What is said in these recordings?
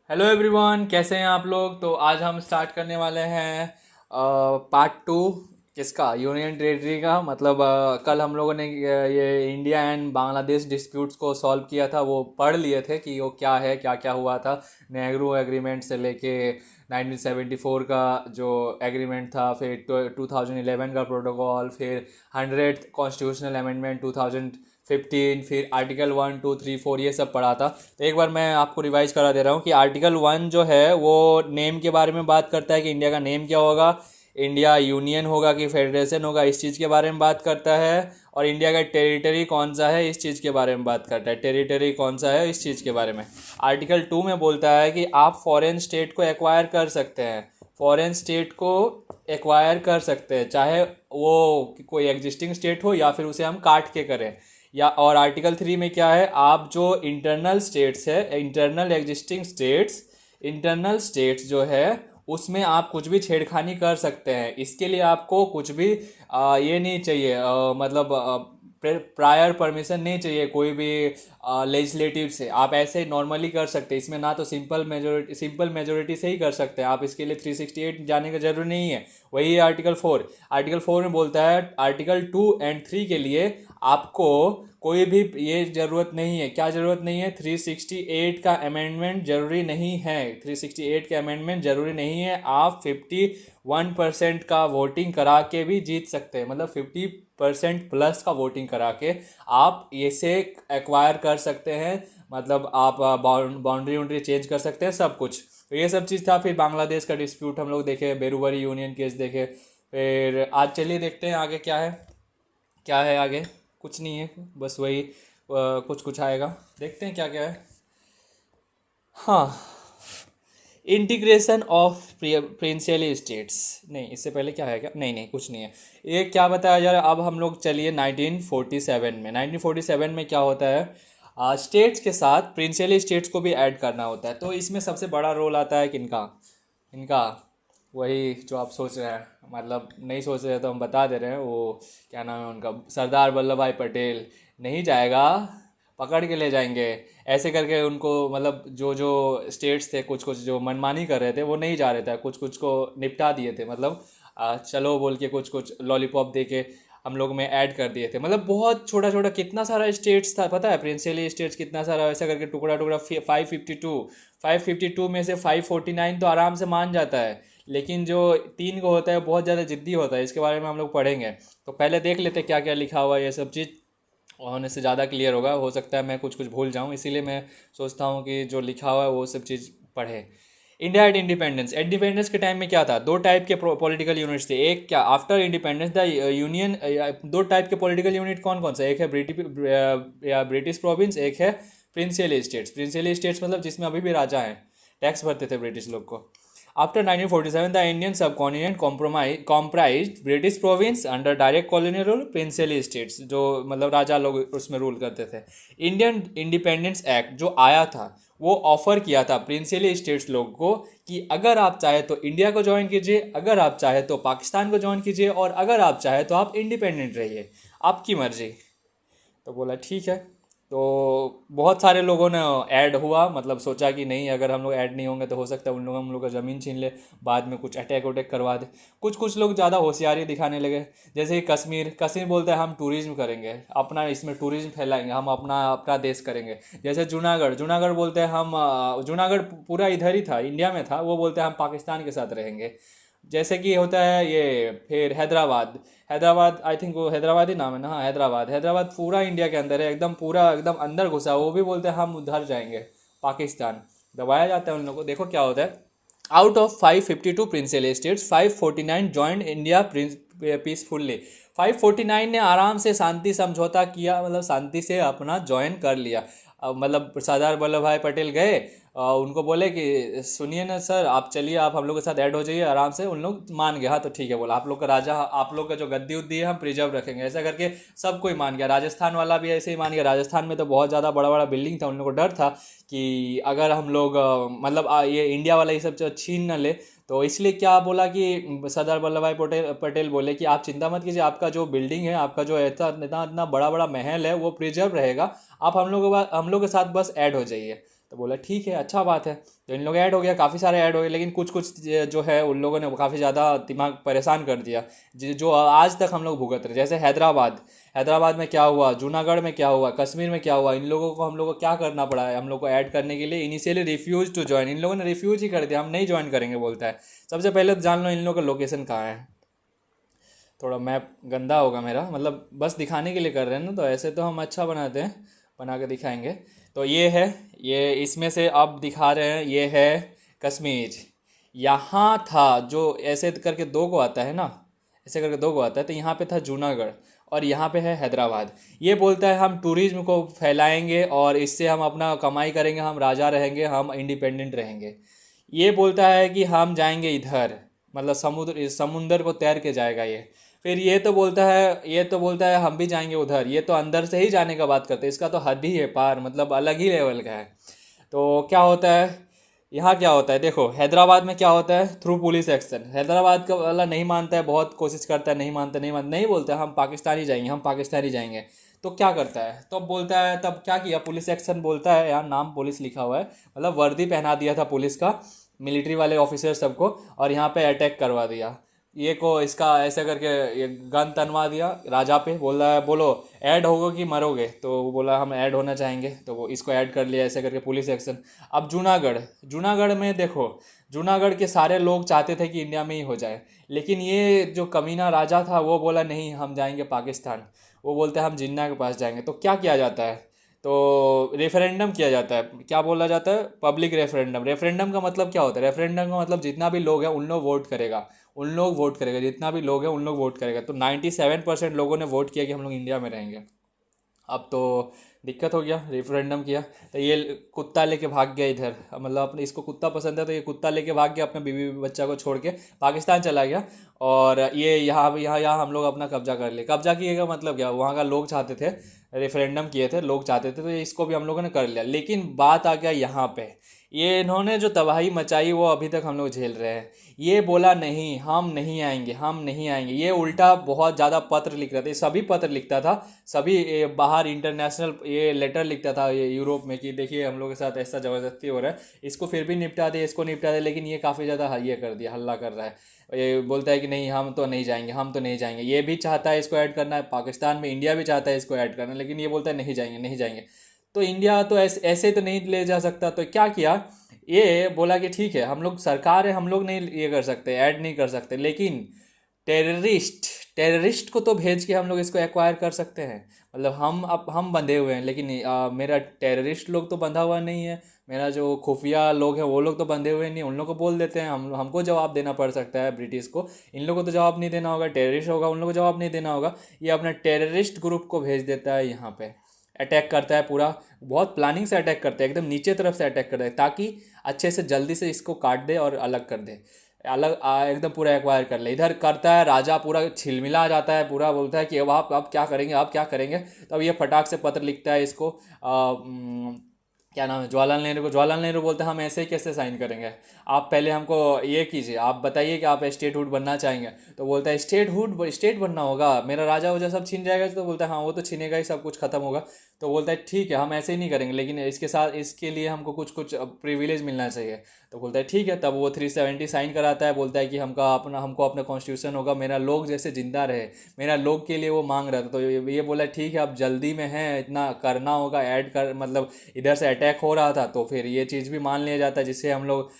Hello everyone, कैसे हैं आप लोग। तो आज हम स्टार्ट करने वाले हैं पार्ट टू। किसका? यूनियन टेरिटरी का। मतलब कल हम लोगों ने ये इंडिया एंड बांग्लादेश डिस्प्यूट्स को सॉल्व किया था, वो पढ़ लिए थे कि वो क्या है, क्या क्या हुआ था। नेहरू एग्रीमेंट से लेके 1974 का जो एग्रीमेंट था, फिर 2011 का प्रोटोकॉल, फिर 100th कॉन्स्टिट्यूशनल अमेंडमेंट 2015, फिर आर्टिकल 1 2 3 4 ये सब पढ़ा था। तो एक बार मैं आपको रिवाइज करा दे रहा हूँ कि आर्टिकल 1 जो है वो नेम के बारे में बात करता है कि इंडिया का नेम क्या होगा, इंडिया यूनियन होगा कि फेडरेशन होगा, इस चीज़ के बारे में बात करता है। और इंडिया का टेरिटरी कौन सा है, इस चीज़ के बारे में बात करता है। टेरिटरी कौन सा है, इस चीज़ के बारे में। आर्टिकल 2 में बोलता है कि आप फॉरेन स्टेट को एक्वायर कर सकते हैं। फॉरेन स्टेट को एक्वायर कर सकते हैं, चाहे वो कोई एग्जिस्टिंग स्टेट हो या फिर उसे हम काट के करें। या और आर्टिकल 3 में क्या है, आप जो इंटरनल स्टेट्स है, internal existing states, internal states जो है उसमें आप कुछ भी छेड़खानी कर सकते हैं। इसके लिए आपको कुछ भी ये नहीं चाहिए, मतलब प्रायर परमिशन नहीं चाहिए कोई भी लेजिस्लेटिव से। आप ऐसे नॉर्मली कर सकते हैं। इसमें ना तो सिंपल मेजोरिटी से ही कर सकते हैं आप, इसके लिए 368 जाने का जरूरी नहीं है। वही है आर्टिकल 4 में बोलता है आर्टिकल 2 और 3 के लिए आपको कोई भी ये ज़रूरत नहीं है। क्या ज़रूरत नहीं है? 368 का अमेंडमेंट ज़रूरी नहीं है। 368 का अमेंडमेंट ज़रूरी नहीं है। आप 51% का वोटिंग करा के भी जीत सकते हैं। मतलब 50% प्लस का वोटिंग करा के आप इसे एक्वायर कर सकते हैं। मतलब आप बाउंड्री वाउंड्री चेंज कर सकते हैं, सब कुछ। तो ये सब चीज़ था। फिर बांग्लादेश का डिस्प्यूट हम लोग देखे, बेरुवरी यूनियन केस देखे। फिर आज चलिए देखते हैं आगे क्या है। क्या है आगे? कुछ नहीं है, बस वही कुछ कुछ आएगा। देखते हैं क्या क्या है। हाँ, इंटीग्रेशन ऑफ प्रिंसिपली स्टेट्स। नहीं, इससे पहले क्या है? क्या नहीं नहीं, कुछ नहीं है। ये क्या बताया यार। अब हम लोग चलिए 1947 में। 1947 में क्या होता है, स्टेट्स के साथ प्रिंसिपली स्टेट्स को भी ऐड करना होता है। तो इसमें सबसे बड़ा रोल आता है किनका? इनका। वही जो आप सोच रहे हैं, मतलब नहीं सोच रहे तो हम बता दे रहे हैं। वो क्या नाम है उनका, सरदार वल्लभ भाई पटेल। नहीं जाएगा, पकड़ के ले जाएंगे। ऐसे करके उनको, मतलब जो जो स्टेट्स थे, कुछ कुछ जो मनमानी कर रहे थे वो नहीं जा रहे थे, कुछ कुछ को निपटा दिए थे। मतलब चलो बोल के कुछ कुछ लॉलीपॉप दे के हम लोग में ऐड कर दिए थे। मतलब बहुत छोटा छोटा कितना सारा स्टेट्स था पता है, प्रिंसिपली स्टेट्स कितना सारा, ऐसा करके टुकड़ा टुकड़ा 552 में से 549 तो आराम से मान जाता है। लेकिन जो 3 को होता है बहुत ज़्यादा जिद्दी होता है। इसके बारे में हम लोग पढ़ेंगे। तो पहले देख लेते क्या क्या लिखा हुआ है, ये सब चीज़ होने से ज़्यादा क्लियर होगा। हो सकता है मैं कुछ कुछ भूल जाऊँ, इसीलिए मैं सोचता हूँ कि जो लिखा हुआ है वो सब चीज़ पढ़े। India at independence. इंडिपेंडेंस के टाइम में क्या था, दो टाइप के पॉलिटिकल यूनिट्स थे। एक क्या, आफ्टर इंडिपेंडेंस द यूनियन, दो टाइप के पॉलिटिकल यूनिट कौन कौन सा? एक है ब्रिटिश प्रोविंस, एक है प्रिंसिपल स्टेट्स। प्रिंसिपल स्टेट्स मतलब जिसमें अभी भी राजा हैं, टैक्स भरते थे ब्रिटिश लोग को। After 1947 the Indian subcontinent comprised British province under direct colonial rule, principal states जो मतलब राजा लोग उसमें रूल करते थे। इंडियन इंडिपेंडेंस एक्ट जो आया था वो ऑफर किया था प्रिंसिपल स्टेट्स लोग को कि अगर आप चाहे तो इंडिया को ज्वाइन कीजिए, अगर आप चाहे तो पाकिस्तान को ज्वाइन कीजिए, और अगर आप चाहे तो आप इंडिपेंडेंट रहिए, आपकी मर्जी। तो बोला ठीक है। तो बहुत सारे लोगों ने ऐड हुआ, मतलब सोचा कि नहीं, अगर हम लोग ऐड नहीं होंगे तो हो सकता है उन लोग हम लोग का ज़मीन छीन ले, बाद में कुछ अटैक वटैक करवा दे। कुछ कुछ लोग ज़्यादा होशियारी दिखाने लगे। जैसे कि कश्मीर कश्मीर बोलते हैं हम टूरिज्म करेंगे अपना, इसमें टूरिज्म फैलाएंगे, हम अपना अपना देश करेंगे। जैसे जूनागढ़ जूनागढ़ बोलते हैं हम जूनागढ़ पूरा इधर ही था, इंडिया में था, वो बोलते हैं हम पाकिस्तान के साथ रहेंगे। जैसे कि होता है ये। फिर हैदराबाद। हैदराबाद आई थिंक वो हैदराबाद ही नाम है ना। हाँ, हैदराबाद। हैदराबाद पूरा इंडिया के अंदर है, एकदम पूरा एकदम अंदर घुसा, वो भी बोलते हैं हम उधर जाएंगे, पाकिस्तान। दबाया जाता है उन लोगों को। देखो क्या होता है, out of 552 principal states 549 joint India peacefully. 549 ने आराम से शांति समझौता किया, मतलब शांति से अपना ज्वाइन कर लिया। मतलब सरदार वल्लभ भाई पटेल गए, उनको बोले कि सुनिए ना सर, आप चलिए, आप हम लोग के साथ ऐड हो जाइए आराम से। उन लोग मान गए, हाँ तो ठीक है। बोला आप लोग का राजा, आप लोग का जो गद्दी उद्दी है हम प्रिजर्व रखेंगे। ऐसा करके सब कोई मान गया। राजस्थान वाला भी ऐसे ही मान गया। राजस्थान में तो बहुत ज़्यादा बड़ा बड़ा बिल्डिंग था, उन लोगों को डर था कि अगर हम लोग मतलब ये इंडिया वाला ये सब जो छीन न ले। तो इसलिए क्या बोला कि सरदार वल्लभ भाई पटेल पटेल बोले कि आप चिंता मत कीजिए, आपका जो बिल्डिंग है, आपका जो इतना इतना इतना बड़ा बड़ा महल है वो प्रिजर्व रहेगा। आप हम लोग के साथ बस ऐड हो जाइए। तो बोला ठीक है, अच्छा बात है। तो इन लोग ऐड हो गया, काफ़ी सारे ऐड हो गए, लेकिन कुछ कुछ जो है उन लोगों ने काफ़ी ज़्यादा दिमाग परेशान कर दिया, जो आज तक हम लोग भुगत रहे। जैसे हैदराबाद, हैदराबाद में क्या हुआ, जूनागढ़ में क्या हुआ, कश्मीर में क्या हुआ, इन लोगों को हम लोग को क्या करना पड़ा है, हम लोग को ऐड करने के लिए इनिशियली रिफ्यूज टू ज्वाइन, इन लोगों ने रिफ्यूज ही कर दिया, हम नहीं ज्वाइन करेंगे बोलता है। सबसे पहले तो जान लो इन लोगों का लोकेशन कहाँ है। थोड़ा मैप गंदा होगा मेरा, मतलब बस दिखाने के लिए कर रहे हैं ना, तो ऐसे तो हम अच्छा बनाते हैं, बना के दिखाएंगे। तो ये है, ये इसमें से अब दिखा रहे हैं, ये है कश्मीर। यहाँ था जो ऐसे करके दो को आता है ना, ऐसे करके दो को आता है, तो यहाँ पे था जूनागढ़, और यहाँ पे है हैदराबाद। ये बोलता है हम टूरिज्म को फैलाएंगे और इससे हम अपना कमाई करेंगे, हम राजा रहेंगे, हम इंडिपेंडेंट रहेंगे। ये बोलता है कि हम जाएंगे इधर, मतलब समुंदर को तैर के जाएगा ये। फिर ये तो बोलता है हम भी जाएंगे उधर, ये तो अंदर से ही जाने का बात करते हैं, इसका तो हद ही है पार, मतलब अलग ही लेवल का है। तो क्या होता है, यहाँ क्या होता है देखो, हैदराबाद में क्या होता है, थ्रू पुलिस एक्शन। हैदराबाद का वाला नहीं मानता है, बहुत कोशिश करता है, नहीं मानता, नहीं मानता, नहीं बोलता है हम पाकिस्तान ही जाएंगे, हम पाकिस्तान ही जाएंगे। तो क्या करता है, तब बोलता है, तब क्या किया, पुलिस एक्शन बोलता है, यहाँ नाम पुलिस लिखा हुआ है, मतलब वर्दी पहना दिया था पुलिस का, मिलिट्री वाले ऑफिसर सबको, और यहाँ पे अटैक करवा दिया। ये को इसका ऐसे करके ये गन तनवा दिया राजा पे, बोल रहा है बोलो ऐड होगो कि मरोगे, तो वो बोला हम ऐड होना चाहेंगे, तो वो इसको ऐड कर लिया, ऐसे करके पुलिस एक्शन। अब जूनागढ़, जूनागढ़ में देखो, जूनागढ़ के सारे लोग चाहते थे कि इंडिया में ही हो जाए, लेकिन ये जो कमीना राजा था वो बोला नहीं हम जाएंगे पाकिस्तान, वो बोलते हैं हम जिन्ना के पास जाएंगे। तो क्या किया जाता है, तो रेफरेंडम किया जाता है, क्या बोला जाता है, पब्लिक रेफरेंडम। रेफरेंडम का मतलब क्या होता है, रेफरेंडम का मतलब जितना भी लोग हैं उन लोग वोट करेगा, उन लोग वोट करेगा, जितना भी लोग हैं उन लोग वोट करेगा। तो 97% लोगों ने वोट किया कि हम लोग इंडिया में रहेंगे। अब तो दिक्कत हो गया, रेफरेंडम किया, तो ये कुत्ता लेके भाग गया इधर, मतलब अपने इसको कुत्ता पसंद है, तो ये कुत्ता लेके भाग गया, अपने बीवी बच्चा को छोड़ के पाकिस्तान चला गया। और ये यहाँ यहाँ यहाँ हम लोग अपना कब्जा कर लिए। कब्जा किए का मतलब क्या, वहाँ का लोग चाहते थे, रेफरेंडम किए थे, लोग चाहते थे, तो ये इसको भी हम लोगों ने कर लिया। लेकिन बात आ गया यहाँ पे, ये इन्होंने जो तबाही मचाई वो अभी तक हम लोग झेल रहे हैं। ये बोला नहीं हम नहीं आएंगे, हम नहीं आएंगे, ये उल्टा बहुत ज़्यादा पत्र लिख रहा था, ये सभी पत्र लिखता था, सभी बाहर इंटरनेशनल ये लेटर लिखता था ये यूरोप में, कि देखिए हम लोग के साथ ऐसा ज़बरदस्ती हो रहा है, इसको फिर भी निपटा दे, इसको निपटा दे। लेकिन ये काफ़ी ज़्यादा ये कर दिया, हल्ला कर रहा है, ये बोलता है कि नहीं हम तो नहीं जाएंगे, हम तो नहीं जाएंगे। ये भी चाहता है इसको ऐड करना है पाकिस्तान में, इंडिया भी चाहता है इसको ऐड करना, लेकिन ये बोलता है नहीं जाएंगे, नहीं जाएंगे। तो इंडिया तो ऐसे ऐसे तो नहीं ले जा सकता, तो क्या किया, ये बोला कि ठीक है हम लोग सरकार है, हम लोग नहीं ये कर सकते, ऐड नहीं कर सकते, लेकिन टेररिस्ट, टेररिस्ट को तो भेज के हम लोग इसको एक्वायर कर सकते हैं। मतलब हम अब हम बंधे हुए हैं, लेकिन मेरा टेररिस्ट लोग तो बंधा हुआ नहीं है, मेरा जो खुफिया लोग हैं वो लोग तो बंधे हुए नहीं, उन लोग को बोल देते हैं, हम हमको जवाब देना पड़ सकता है ब्रिटिश को, इन लोगों को तो जवाब नहीं देना होगा, टेररिस्ट होगा उन लोगों को जवाब नहीं देना होगा। ये अपना टेररिस्ट ग्रुप को भेज देता है यहाँ पे, अटैक करता है पूरा, बहुत प्लानिंग से अटैक करता है, एकदम नीचे तरफ से अटैक करता है, ताकि अच्छे से जल्दी से इसको काट दे और अलग कर दे, एकदम पूरा एक्वायर कर ले। इधर करता है राजा, पूरा छिलमिला जाता है, पूरा बोलता है कि अब आप अब क्या करेंगे, आप क्या करेंगे। तब ये फटाक से पत्र लिखता है इसको, क्या नाम है, जवाहरलाल नेहरू को। जवाहरलाल नेहरू बोलते हैं हम ऐसे ही कैसे साइन करेंगे, आप पहले हमको ये कीजिए, आप बताइए कि आप स्टेटहुड बनना चाहेंगे। तो बोलता है स्टेटहुड, स्टेट बनना होगा, मेरा राजा वजह सब छीन जाएगा। तो बोलता है हाँ वो तो छीनेगा ही, सब कुछ खत्म होगा। तो बोलता है ठीक है हम ऐसे ही नहीं करेंगे, लेकिन इसके साथ इसके लिए हमको कुछ कुछ प्रिविलेज मिलना चाहिए। तो बोलता है ठीक है, तब वो 370 साइन कराता है, बोलता है कि हमको अपना कॉन्स्टिट्यूशन होगा, मेरा लोग जैसे जिंदा रहे, मेरा लोग के लिए वो मांग रहा था। तो ये बोला ठीक है अब जल्दी में है, इतना करना होगा, ऐड कर, मतलब इधर से अटैक हो रहा था, तो फिर ये चीज़ भी मान लिया जाता है, जिससे हम लोग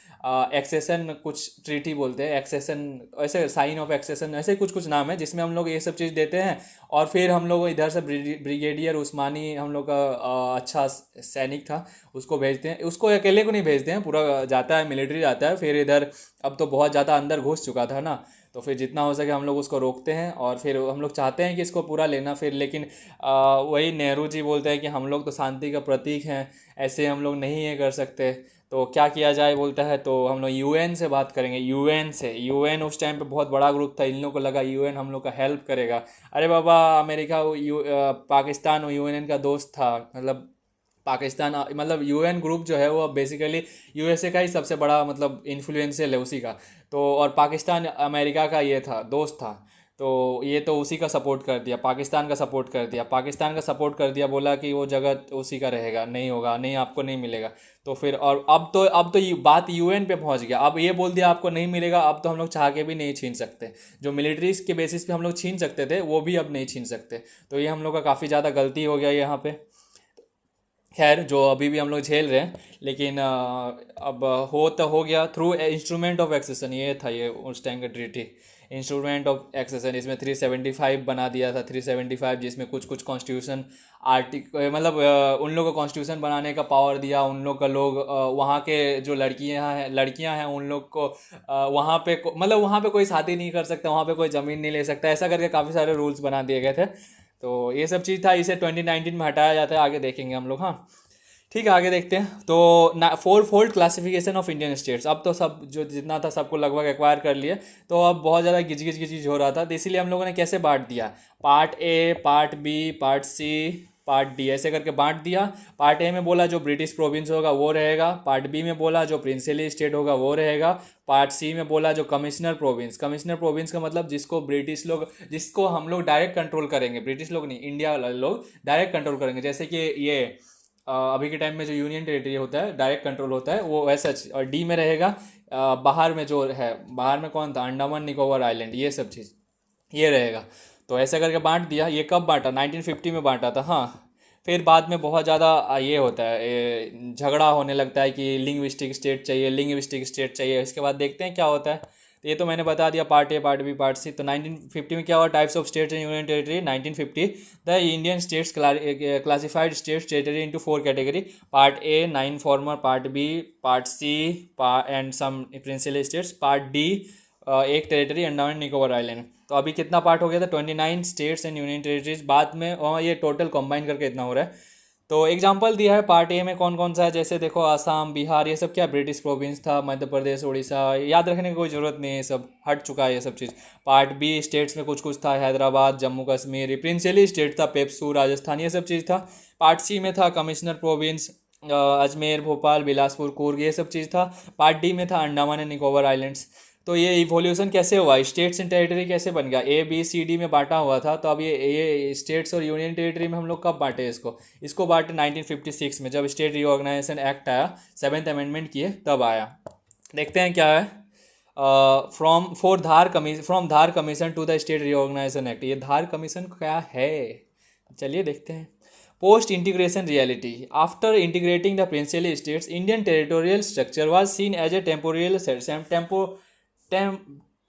एक्सेशन कुछ ट्रीटी बोलते हैं, एक्सेशन ऐसे, साइन ऑफ एक्सेशन, ऐसे कुछ कुछ नाम है, जिसमें हम लोग ये सब चीज़ देते हैं। और फिर हम लोग इधर से ब्रिगेडियर उस्मानी, हम लोग का अच्छा सैनिक था, उसको भेजते हैं, उसको अकेले को नहीं भेजते हैं, पूरा जाता है, मिलिट्री जाता है। फिर इधर अब तो बहुत ज़्यादा अंदर घुस चुका था ना, तो फिर जितना हो सके हम लोग उसको रोकते हैं, और फिर हम लोग चाहते हैं कि इसको पूरा लेना फिर, लेकिन वही नेहरू जी बोलते हैं कि हम लोग तो शांति का प्रतीक हैं, ऐसे हम लोग नहीं ये कर सकते। तो क्या किया जाए बोलता है, तो हम लोग यूएन से बात करेंगे, यूएन से। यूएन उस टाइम पे बहुत बड़ा ग्रुप था, इन लोगों को लगा यूएन हम लोग का हेल्प करेगा। अरे बाबा, अमेरिका पाकिस्तान यूएन का दोस्त था, मतलब पाकिस्तान, मतलब यूएन ग्रुप जो है वो बेसिकली यूएसए का ही सबसे बड़ा मतलब इन्फ्लुएंशियल है उसी का। तो और पाकिस्तान अमेरिका का ये था, दोस्त था। तो ये तो उसी का सपोर्ट कर दिया, पाकिस्तान का सपोर्ट कर दिया, पाकिस्तान का सपोर्ट कर दिया, बोला कि वो जगह उसी का रहेगा, नहीं होगा, नहीं आपको नहीं मिलेगा। तो फिर और अब तो ये बात यूएन पे पहुंच गया, अब ये बोल दिया आपको नहीं मिलेगा, अब तो हम लोग चाह के भी नहीं छीन सकते। जो मिलिट्री के बेसिस पे हम लोग छीन सकते थे वो भी अब नहीं छीन सकते। तो ये हम लोग का काफ़ी ज़्यादा गलती हो गया यहाँ पे। खैर जो अभी भी हम लोग झेल रहे हैं, लेकिन अब हो तो हो गया थ्रू इंस्ट्रूमेंट ऑफ एक्सेशन, ये था ये उस टाइम का ट्रीटी, इंस्ट्रूमेंट ऑफ एक्सेशन। इसमें 375 बना दिया था, 375, जिसमें कुछ कुछ कॉन्स्टिट्यूशन मतलब उन लोगों को कॉन्स्टिट्यूशन बनाने का पावर दिया। उन लोग का लोग वहाँ के जो लड़कियाँ हैं उन लोग को वहाँ पे मतलब वहाँ पे कोई शादी नहीं कर सकता, वहाँ पे कोई ज़मीन नहीं ले सकता, ऐसा करके काफ़ी सारे रूल्स बना दिए गए थे। तो ये सब चीज़ था, इसे 2019 में हटाया जाता है, आगे देखेंगे हम लोग। हाँ ठीक है, आगे देखते हैं। तो four fold classification of Indian states, अब तो सब जो जितना था सबको लगभग एक्वायर कर लिए। तो अब बहुत ज़्यादा गिज गिज गिज हो रहा था, तो इसीलिए हम लोगों ने कैसे बांट दिया, part A, part B, part C, part D, ऐसे करके बांट दिया। पार्ट ए में बोला जो ब्रिटिश प्रोविंस होगा वो रहेगा, पार्ट बी में बोला जो प्रिंसिली स्टेट होगा वो रहेगा, पार्ट सी में बोला जो कमिश्नर प्रोविंस, कमिश्नर प्रोविंस का मतलब जिसको ब्रिटिश लोग, जिसको हम लोग डायरेक्ट कंट्रोल करेंगे, ब्रिटिश लोग नहीं, इंडिया वाले लोग डायरेक्ट कंट्रोल करेंगे। जैसे कि ये अभी के टाइम में जो यूनियन टेरिटरी होता है डायरेक्ट कंट्रोल होता है वो वैसा। और डी में रहेगा बाहर में जो है, बाहर में कौन था, अंडमान निकोबार आइलैंड, ये सब चीज़ ये रहेगा। तो ऐसा करके बांट दिया। ये कब बांटा, 1950 में बांटा था। हाँ फिर बाद में बहुत ज़्यादा ये होता है, झगड़ा होने लगता है कि लिंग्विस्टिक स्टेट चाहिए, लिंग्विस्टिक स्टेट चाहिए। इसके बाद देखते हैं क्या होता है। तो ये तो मैंने बता दिया, part A, part B, part C. तो 1950 में क्या हुआ, types of states and union territory. 1950 the Indian states classified states territory into 4 category, part A 9 former, part B, part C and some principal states, part D एक territory Andaman Nicobar island. तो अभी कितना part हो गया था, 29 स्टेट्स एंड यूनियन टेरिटरीज। बाद में ये टोटल कंबाइन करके इतना हो रहा है। तो एग्जांपल दिया है पार्ट ए में कौन कौन सा है, जैसे देखो आसाम, बिहार, ये सब क्या ब्रिटिश प्रोविंस था, मध्य प्रदेश, उड़ीसा, याद रखने की कोई ज़रूरत नहीं है, ये सब हट चुका है ये सब चीज़। पार्ट बी स्टेट्स में कुछ कुछ था, हैदराबाद, जम्मू कश्मीर, प्रिंसिपली स्टेट था, पेप्सू, राजस्थान, ये सब चीज़ था। पार्ट सी में था कमिश्नर प्रोविंस, अजमेर, भोपाल, बिलासपुर, कूर्ग, ये सब चीज़ था। पार्ट डी में था अंडमान एंड निकोबार आइलैंड्स। तो ये इवोल्यूशन कैसे हुआ, स्टेट्स एंड टेरिटरी कैसे बन गया, ए बी सी डी में बांटा हुआ था। तो अब ये स्टेट्स और यूनियन टेरिटरी में हम लोग कब बांटे इसको बांटे 1956 में, जब स्टेट रीऑर्गेनाइजेशन एक्ट आया, 7th अमेंडमेंट किए तब आया। देखते हैं क्या है। From Dhar commission to the state reorganisation act, ये धार कमीशन क्या है, चलिए देखते हैं। Post integration reality, after integrating the principal states, Indian territorial structure was seen as a टेम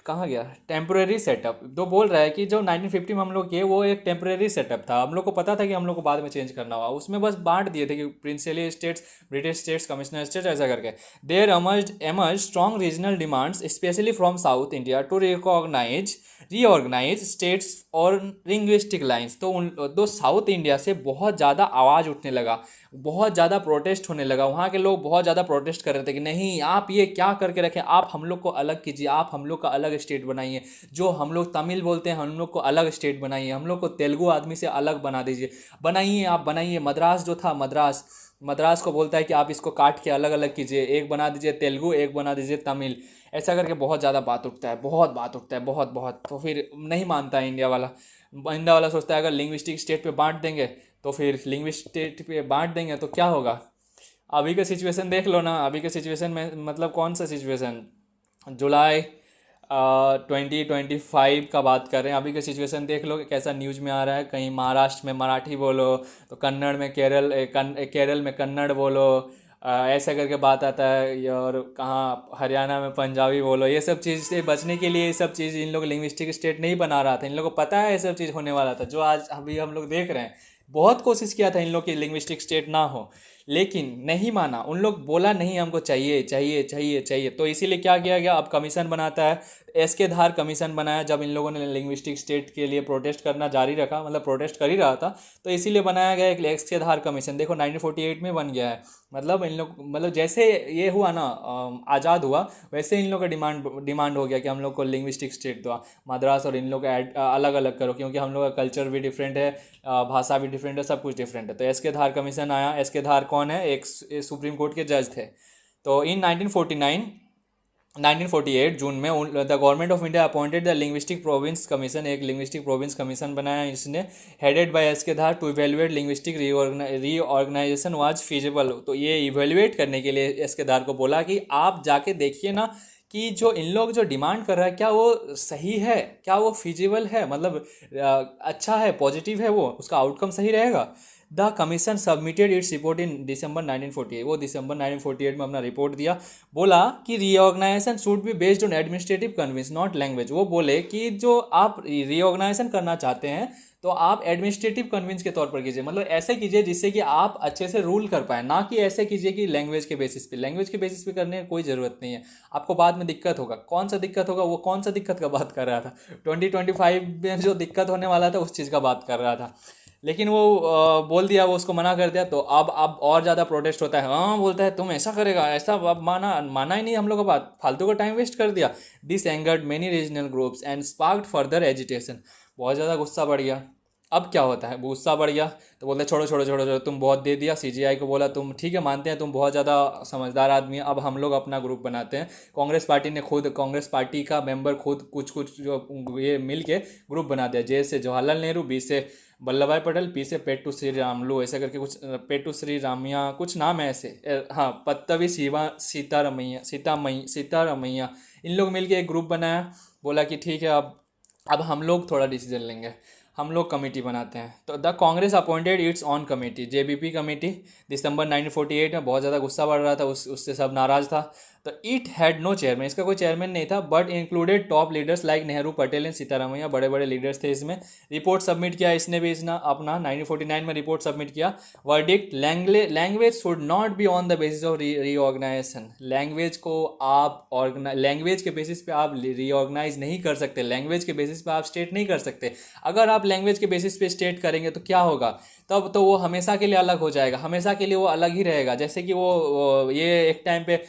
कहाँ गया, टेम्पोरेरी सेटअप। तो बोल रहा है कि जो 1950 में हम लोग किए वो एक टेम्पोरेरी सेटअप था, हम लोग को पता था कि हम लोग को बाद में चेंज करना हुआ, उसमें बस बांट दिए थे कि principal states, British states, commissioner states, ऐसा करके। There emerge strong regional demands specially from south India to reorganise states और लिंग्विस्टिक लाइंस। तो उन दो साउथ इंडिया से बहुत ज़्यादा आवाज़ उठने लगा, बहुत ज़्यादा प्रोटेस्ट होने लगा, वहाँ के लोग बहुत ज़्यादा प्रोटेस्ट कर रहे थे कि नहीं आप ये क्या करके रखें, आप हम लोग को अलग कीजिए, आप हम लोग का अलग स्टेट बनाइए, जो हम लोग तमिल बोलते हैं हम लोग को अलग स्टेट बनाइए, हम लोग को तेलुगु आदमी से अलग बना दीजिए, बनाइए आप बनाइए। मद्रास जो था, मद्रास को बोलता है कि आप इसको काट के अलग अलग कीजिए, एक बना दीजिए तेलुगु, एक बना दीजिए तमिल, ऐसा करके बहुत ज़्यादा बात उठता है, बहुत बात उठता है, बहुत बहुत। तो फिर नहीं मानता है इंडिया वाला सोचता है अगर लिंग्विस्टिक स्टेट पे बांट देंगे तो फिर लिंग्विस्टिक स्टेट पे बांट देंगे तो क्या होगा। अभी का सिचुएशन देख लो ना, अभी के सिचुएशन में मतलब कौन सा सिचुएशन, जुलाई 2025 का बात कर रहे हैं। अभी का सिचुएशन देख लो कि कैसा न्यूज़ में आ रहा है, कहीं महाराष्ट्र में मराठी बोलो तो कन्नड़ में केरल में कन्नड़ बोलो, ऐसा करके बात आता है। और कहाँ हरियाणा में पंजाबी बोलो, ये सब चीज़ से बचने के लिए ये सब चीज़ इन लोग लिंग्विस्टिक स्टेट नहीं बना रहा था, इन लोगों को पता है ये सब चीज़ होने वाला था, जो आज अभी हम लोग देख रहे हैं। बहुत कोशिश किया था इन लोग की लिंग्विस्टिक स्टेट ना हो, लेकिन नहीं माना, उन लोग बोला नहीं हमको चाहिए चाहिए चाहिए चाहिए। तो इसीलिए क्या किया गया, अब कमीशन बनाता है, एस के धार कमीशन बनाया। जब इन लोगों ने लिंग्विस्टिक स्टेट के लिए प्रोटेस्ट करना जारी रखा, मतलब प्रोटेस्ट कर ही रहा था, तो इसीलिए बनाया गया एक एस के धार कमीशन। देखो 1948 में बन गया है, मतलब इन लोग मतलब जैसे ये हुआ ना आज़ाद हुआ, वैसे इन लोग का डिमांड हो गया कि हम लोग को लिंग्विस्टिक स्टेट दो, मद्रास और इन लोग का अलग अलग करो, क्योंकि हम लोग का कल्चर भी डिफरेंट है, भाषा भी डिफरेंट है, सब कुछ डिफरेंट है। तो एस के धार कमीशन आया। एस के धार कौन है, एक सुप्रीम कोर्ट के जज थे। तो इन 1949 1948 जून में the government of India appointed the linguistic province commission, एक लिंग्विस्टिक प्रोविंस कमीशन बनाया इसने, headed by S K Dhar, to evaluate linguistic reorganisation was feasible. तो ये इवेलुएट करने के लिए एस के धार को बोला कि आप जाके देखिए ना कि जो इन लोग जो डिमांड कर रहा है क्या वो सही है, क्या वो फिजिबल है, मतलब अच्छा है, पॉजिटिव है, वो उसका आउटकम सही रहेगा। The commission submitted its report in December 1948, वो दिसंबर 1948 में अपना रिपोर्ट दिया। बोला कि reorganisation should be based on administrative convince not language. वो बोले कि जो आप रीऑर्गेनाइजेशन करना चाहते हैं तो आप एडमिनिस्ट्रेटिव कन्विंस के तौर पर कीजिए, मतलब ऐसे कीजिए जिससे कि आप अच्छे से रूल कर पाए, ना कि ऐसे कीजिए कि लैंग्वेज के बेसिस पे। लैंग्वेज के बेसिस पे करने की कोई ज़रूरत नहीं है, आपको बाद में दिक्कत होगा। कौन सा दिक्कत होगा, वो कौन सा दिक्कत का बात कर रहा था, 2025 में जो दिक्कत होने वाला था उस चीज़ का बात कर रहा था। लेकिन वो बोल दिया, वो उसको मना कर दिया, तो अब और ज़्यादा प्रोटेस्ट होता है। हाँ बोलता है तुम ऐसा करेगा ऐसा, अब माना माना ही नहीं हम लोग का बात, फालतू का टाइम वेस्ट कर दिया। This angered many regional groups and sparked further agitation. बहुत ज़्यादा गुस्सा बढ़ गया। अब क्या होता है, गुस्सा बढ़ गया तो बोलते हैं छोड़ो छोड़ो छोड़ो छोड़ो, तुम बहुत दे दिया। सीजीआई को बोला तुम ठीक है मानते हैं तुम बहुत ज़्यादा समझदार आदमी है, अब हम लोग अपना ग्रुप बनाते हैं। कांग्रेस पार्टी ने खुद, कांग्रेस पार्टी का मेंबर खुद कुछ कुछ जो ये मिल के ग्रुप बना दिया। जे से जवाहरलाल नेहरू, बी से वल्लभ भाई पटेल, पी से पेट्टू श्री रामलू, ऐसे करके कुछ पेट्टू श्री रामिया कुछ नाम है ऐसे। हाँ, पत्तवी शिवा सीतारमैया, इन लोग मिलके एक ग्रुप बनाया। बोला कि ठीक है अब हम लोग थोड़ा डिसीजन लेंगे, हम लोग कमेटी बनाते हैं। तो the Congress appointed its own committee, JBP committee. दिसंबर 1948 में बहुत ज़्यादा गुस्सा बढ़ रहा था, उससे सब नाराज़ था। तो इट हैड नो चेयरमैन, इसका कोई चेयरमैन नहीं था, but included top leaders like Nehru, Patel and Sitaramayya, बड़े बड़े लीडर्स थे इसमें। रिपोर्ट सबमिट किया इसने भी, इसने अपना 1949 में रिपोर्ट सबमिट किया। Verdict, language should not be on the basis of reorganisation. Language को आप लैंग्वेज के बेसिस पे आप रीऑर्गेनाइज नहीं कर सकते, लैंग्वेज के बेसिस पे आप स्टेट नहीं कर सकते। अगर आप लैंग्वेज के बेसिस पे स्टेट करेंगे तो क्या होगा, तब तो वो हमेशा के लिए अलग हो जाएगा, हमेशा के लिए वो अलग ही रहेगा। जैसे कि वो ये एक टाइम पे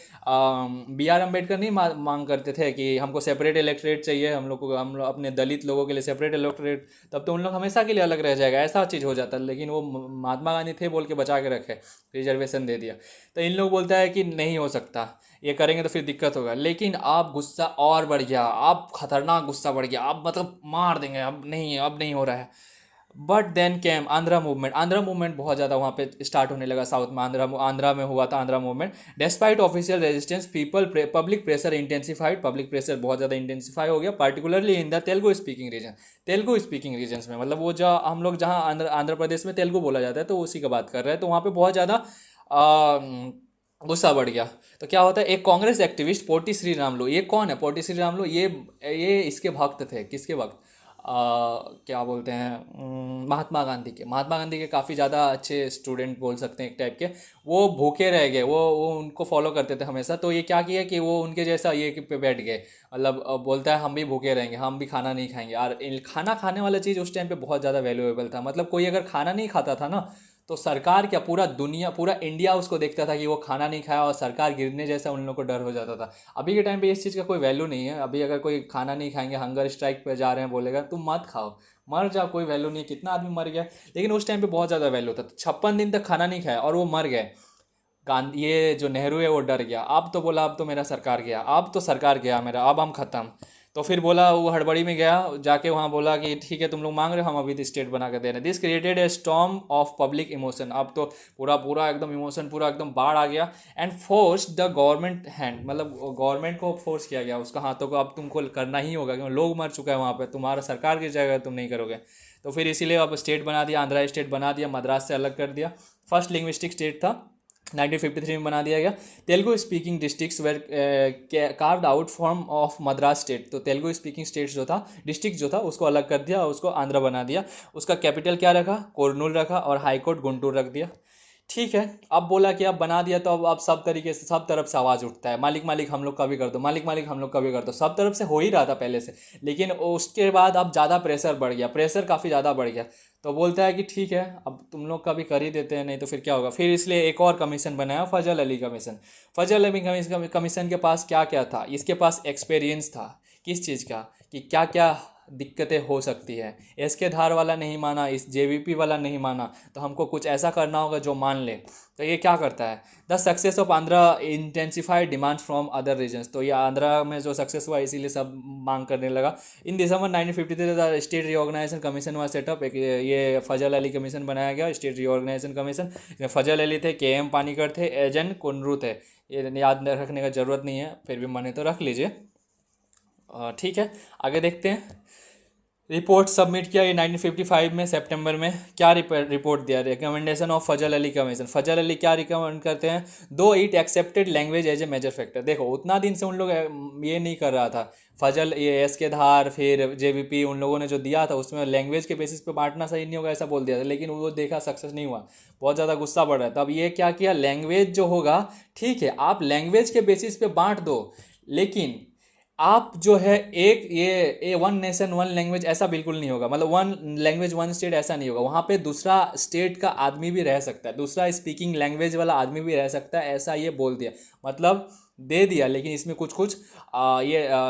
बी आर अम्बेडकर नहीं मांग करते थे कि हमको सेपरेट इलेक्टोरेट चाहिए, हम लोग को, हम लोग अपने दलित लोगों के लिए सेपरेट इलेक्टोरेट, तब तो उन लोग हमेशा के लिए अलग रह जाएगा, ऐसा चीज़ हो जाता है। लेकिन वो महात्मा गांधी थे बोल के बचा के रखे, रिजर्वेशन दे दिया। तो इन लोग बोलता है कि नहीं हो सकता, ये करेंगे तो फिर दिक्कत होगा। लेकिन आप गुस्सा और बढ़ गया, आप खतरनाक गुस्सा बढ़ गया, आप मतलब मार देंगे, अब नहीं हो रहा है। But then came Andhra movement. Andhra movement बहुत ज़्यादा वहाँ पे स्टार्ट होने लगा साउथ में, आंध्रा में हुआ था Andhra movement. Despite official resistance public pressure intensified, public pressure बहुत ज़्यादा इंटेंसिफाई हो गया, particularly in the Telugu speaking region. Telugu speaking regions में, मतलब वो जो हम लोग जहाँ आंध्र प्रदेश में तेलुगु बोला जाता है तो उसी का बात कर रहे हैं, तो वहाँ पे बहुत ज़्यादा गुस्सा बढ़ गया। तो क्या होता है, एक कांग्रेस एक्टिविस्ट पोटी श्री रामलू, ये कौन है पोटी श्री रामलू, ये इसके भक्त थे, किसके भक्त, क्या बोलते हैं, महात्मा गांधी के। महात्मा गांधी के काफ़ी ज़्यादा अच्छे स्टूडेंट बोल सकते हैं एक टाइप के। वो भूखे रह गए, वो उनको फॉलो करते थे हमेशा। तो ये क्या किया कि वो उनके जैसा ये पे बैठ गए, मतलब बोलता है हम भी भूखे रहेंगे, हम भी खाना नहीं खाएंगे। और खाना खाने वाला चीज़ उस टाइम पे बहुत ज़्यादा वैल्यूएबल था, मतलब कोई अगर खाना नहीं खाता था ना तो सरकार क्या, पूरा दुनिया, पूरा इंडिया उसको देखता था कि वो खाना नहीं खाया, और सरकार गिरने जैसा उन लोग को डर हो जाता था। अभी के टाइम पे इस चीज़ का कोई वैल्यू नहीं है। अभी अगर कोई खाना नहीं खाएंगे, हंगर स्ट्राइक पे जा रहे हैं, बोलेगा तुम मत खाओ, मर जाओ, कोई वैल्यू नहीं है, कितना आदमी मर गया। लेकिन उस टाइम पे बहुत ज़्यादा वैल्यू था। 56 दिन तक खाना नहीं खाया और वो मर गए। गांधी, ये जो नेहरू है वो डर गया, अब तो बोला अब तो मेरा सरकार गया, अब तो सरकार गया मेरा, अब हम ख़त्म। तो फिर बोला, वो हड़बड़ी में गया, जाके वहाँ बोला कि ठीक है तुम लोग मांग रहे हो, हम अभी स्टेट बना कर दे रहे हैं। This created a storm of public emotion. अब तो पूरा पूरा एकदम इमोशन, पूरा एकदम बाढ़ आ गया। And force the government hand, मतलब गवर्नमेंट को फोर्स किया गया, उसका हाथों को अब तुमको करना ही होगा, क्योंकि लोग मर चुका है वहाँ पर, तुम्हारा सरकार गिर जाएगा तुम नहीं करोगे। तो फिर इसीलिए अब स्टेट बना दिया, आंध्रा स्टेट बना दिया, मद्रास से अलग कर दिया। फर्स्ट लिंग्विस्टिक स्टेट था, 1953 में बना दिया गया। Telugu speaking districts were carved out from of Madras state. तो तेलुगु स्पीकिंग स्टेट्स जो था, डिस्ट्रिक्ट जो था, उसको अलग कर दिया, उसको आंध्रा बना दिया। उसका कैपिटल क्या रखा, कोरनूल रखा, और हाई कोर्ट गुंटूर रख दिया। ठीक है, अब बोला कि अब बना दिया तो अब सब तरीके से, सब तरफ से आवाज़ उठता है, मालिक मालिक हम लोग का भी कर दो, मालिक मालिक हम लोग का भी कर दो। सब तरफ से हो ही रहा था पहले से, लेकिन उसके बाद अब ज़्यादा प्रेशर बढ़ गया, प्रेशर काफ़ी ज़्यादा बढ़ गया। तो बोलता है कि ठीक है अब तुम लोग का भी कर ही देते हैं, नहीं तो फिर क्या होगा। फिर इसलिए एक और कमीशन बनाया, फजल अली कमीशन। फजल अली कमीशन के पास क्या क्या था, इसके पास एक्सपीरियंस था किस चीज़ का, कि क्या क्या दिक्कतें हो सकती है। एस के धार वाला नहीं माना, इस जेवीपी वाला नहीं माना, तो हमको कुछ ऐसा करना होगा जो मान ले। तो ये क्या करता है, the success of Andhra intensified demand from other regions. तो ये आंध्रा में जो सक्सेस हुआ इसीलिए सब मांग करने लगा। इन दिसंबर 1953 द स्टेट रीऑर्गेनाइजेशन कमीशन हुआ सेटअप। एक ये फजल अली कमीशन बनाया गया, स्टेट रीऑर्गेनाइजेशन कमीशन। इसमें फजल अली थे, के एम पानीकर थे, एजन कुंडरू थे। ये याद रखने का ज़रूरत नहीं है, फिर भी माने तो रख लीजिए। ठीक है, आगे देखते हैं। रिपोर्ट सबमिट किया ये 1955 में सितंबर में। क्या रिपोर्ट दिया, recommendation of Fazal Ali commission. Fazal Ali क्या रिकमेंड करते हैं, though it accepted language as a major factor. देखो उतना दिन से उन लोग ये नहीं कर रहा था। फजल ये एस के धार फिर जेवीपी उन लोगों ने जो दिया था उसमें लैंग्वेज के बेसिस पे बांटना सही नहीं होगा ऐसा बोल दिया था, लेकिन वो देखा सक्सेस नहीं हुआ, बहुत ज़्यादा गुस्सा बढ़ रहा है। तब ये क्या किया, लैंग्वेज जो होगा ठीक है आप लैंग्वेज के बेसिस पे बांट दो, लेकिन आप जो है एक ये वन नेशन वन लैंग्वेज ऐसा बिल्कुल नहीं होगा, मतलब वन लैंग्वेज वन स्टेट ऐसा नहीं होगा। वहाँ पे दूसरा स्टेट का आदमी भी रह सकता है, दूसरा स्पीकिंग लैंग्वेज वाला आदमी भी रह सकता है, ऐसा ये बोल दिया। मतलब दे दिया, लेकिन इसमें कुछ कुछ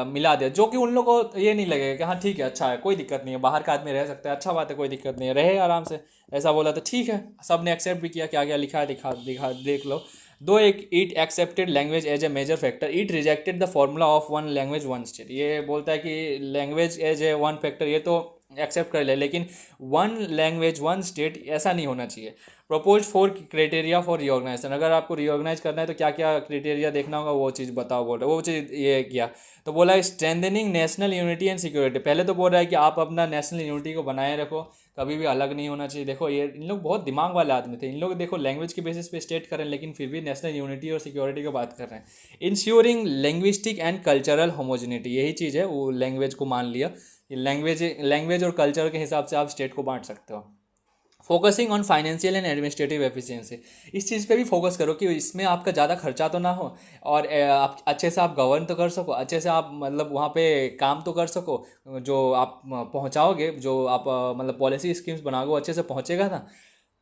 मिला दिया, जो कि उन लोगों को ये नहीं लगेगा कि हाँ ठीक है अच्छा है कोई दिक्कत नहीं है, बाहर का आदमी रह सकता है, अच्छा बात है, कोई दिक्कत नहीं है, रहे आराम से। ऐसा बोला तो ठीक है, सब ने एक्सेप्ट भी किया। क्या क्या लिखा है दिखा दिखा देख लो। दो एक it accepted language as a major factor, it rejected the formula of one language one state. ये बोलता है कि language as a one factor ये तो एक्सेप्ट कर ले, लेकिन वन लैंग्वेज वन स्टेट ऐसा नहीं होना चाहिए। प्रपोज 4 क्राइटेरिया फॉर रीऑर्गेनाइजेशन, अगर आपको रीऑर्गेनाइज करना है तो क्या क्या क्राइटेरिया देखना होगा वो चीज़ बताओ बोल रहे, वो चीज़ ये किया। तो बोला strengthening national unity and security. पहले तो बोल रहा है कि आप अपना नेशनल यूनिटी को बनाए रखो, कभी भी अलग नहीं होना चाहिए। देखो ये इन लोग बहुत दिमाग वाले आदमी थे, इन लोग देखो लैंग्वेज के बेसिस पे स्टेट करें लेकिन फिर भी नेशनल यूनिटी और सिक्योरिटी की बात कर रहे हैं। Ensuring linguistic and cultural homogeneity, यही चीज़ है, वो लैंग्वेज को मान लिया कि लैंग्वेज और कल्चर के हिसाब से आप स्टेट को बांट सकते हो। Focusing on financial and administrative efficiency, इस चीज़ पे भी फोकस करो कि इसमें आपका ज़्यादा खर्चा तो ना हो, और आप अच्छे से आप गवर्न तो कर सको, अच्छे से आप मतलब वहाँ पे काम तो कर सको, जो आप पहुँचाओगे, जो आप मतलब पॉलिसी स्कीम्स बनाओगे वो अच्छे से पहुँचेगा ना।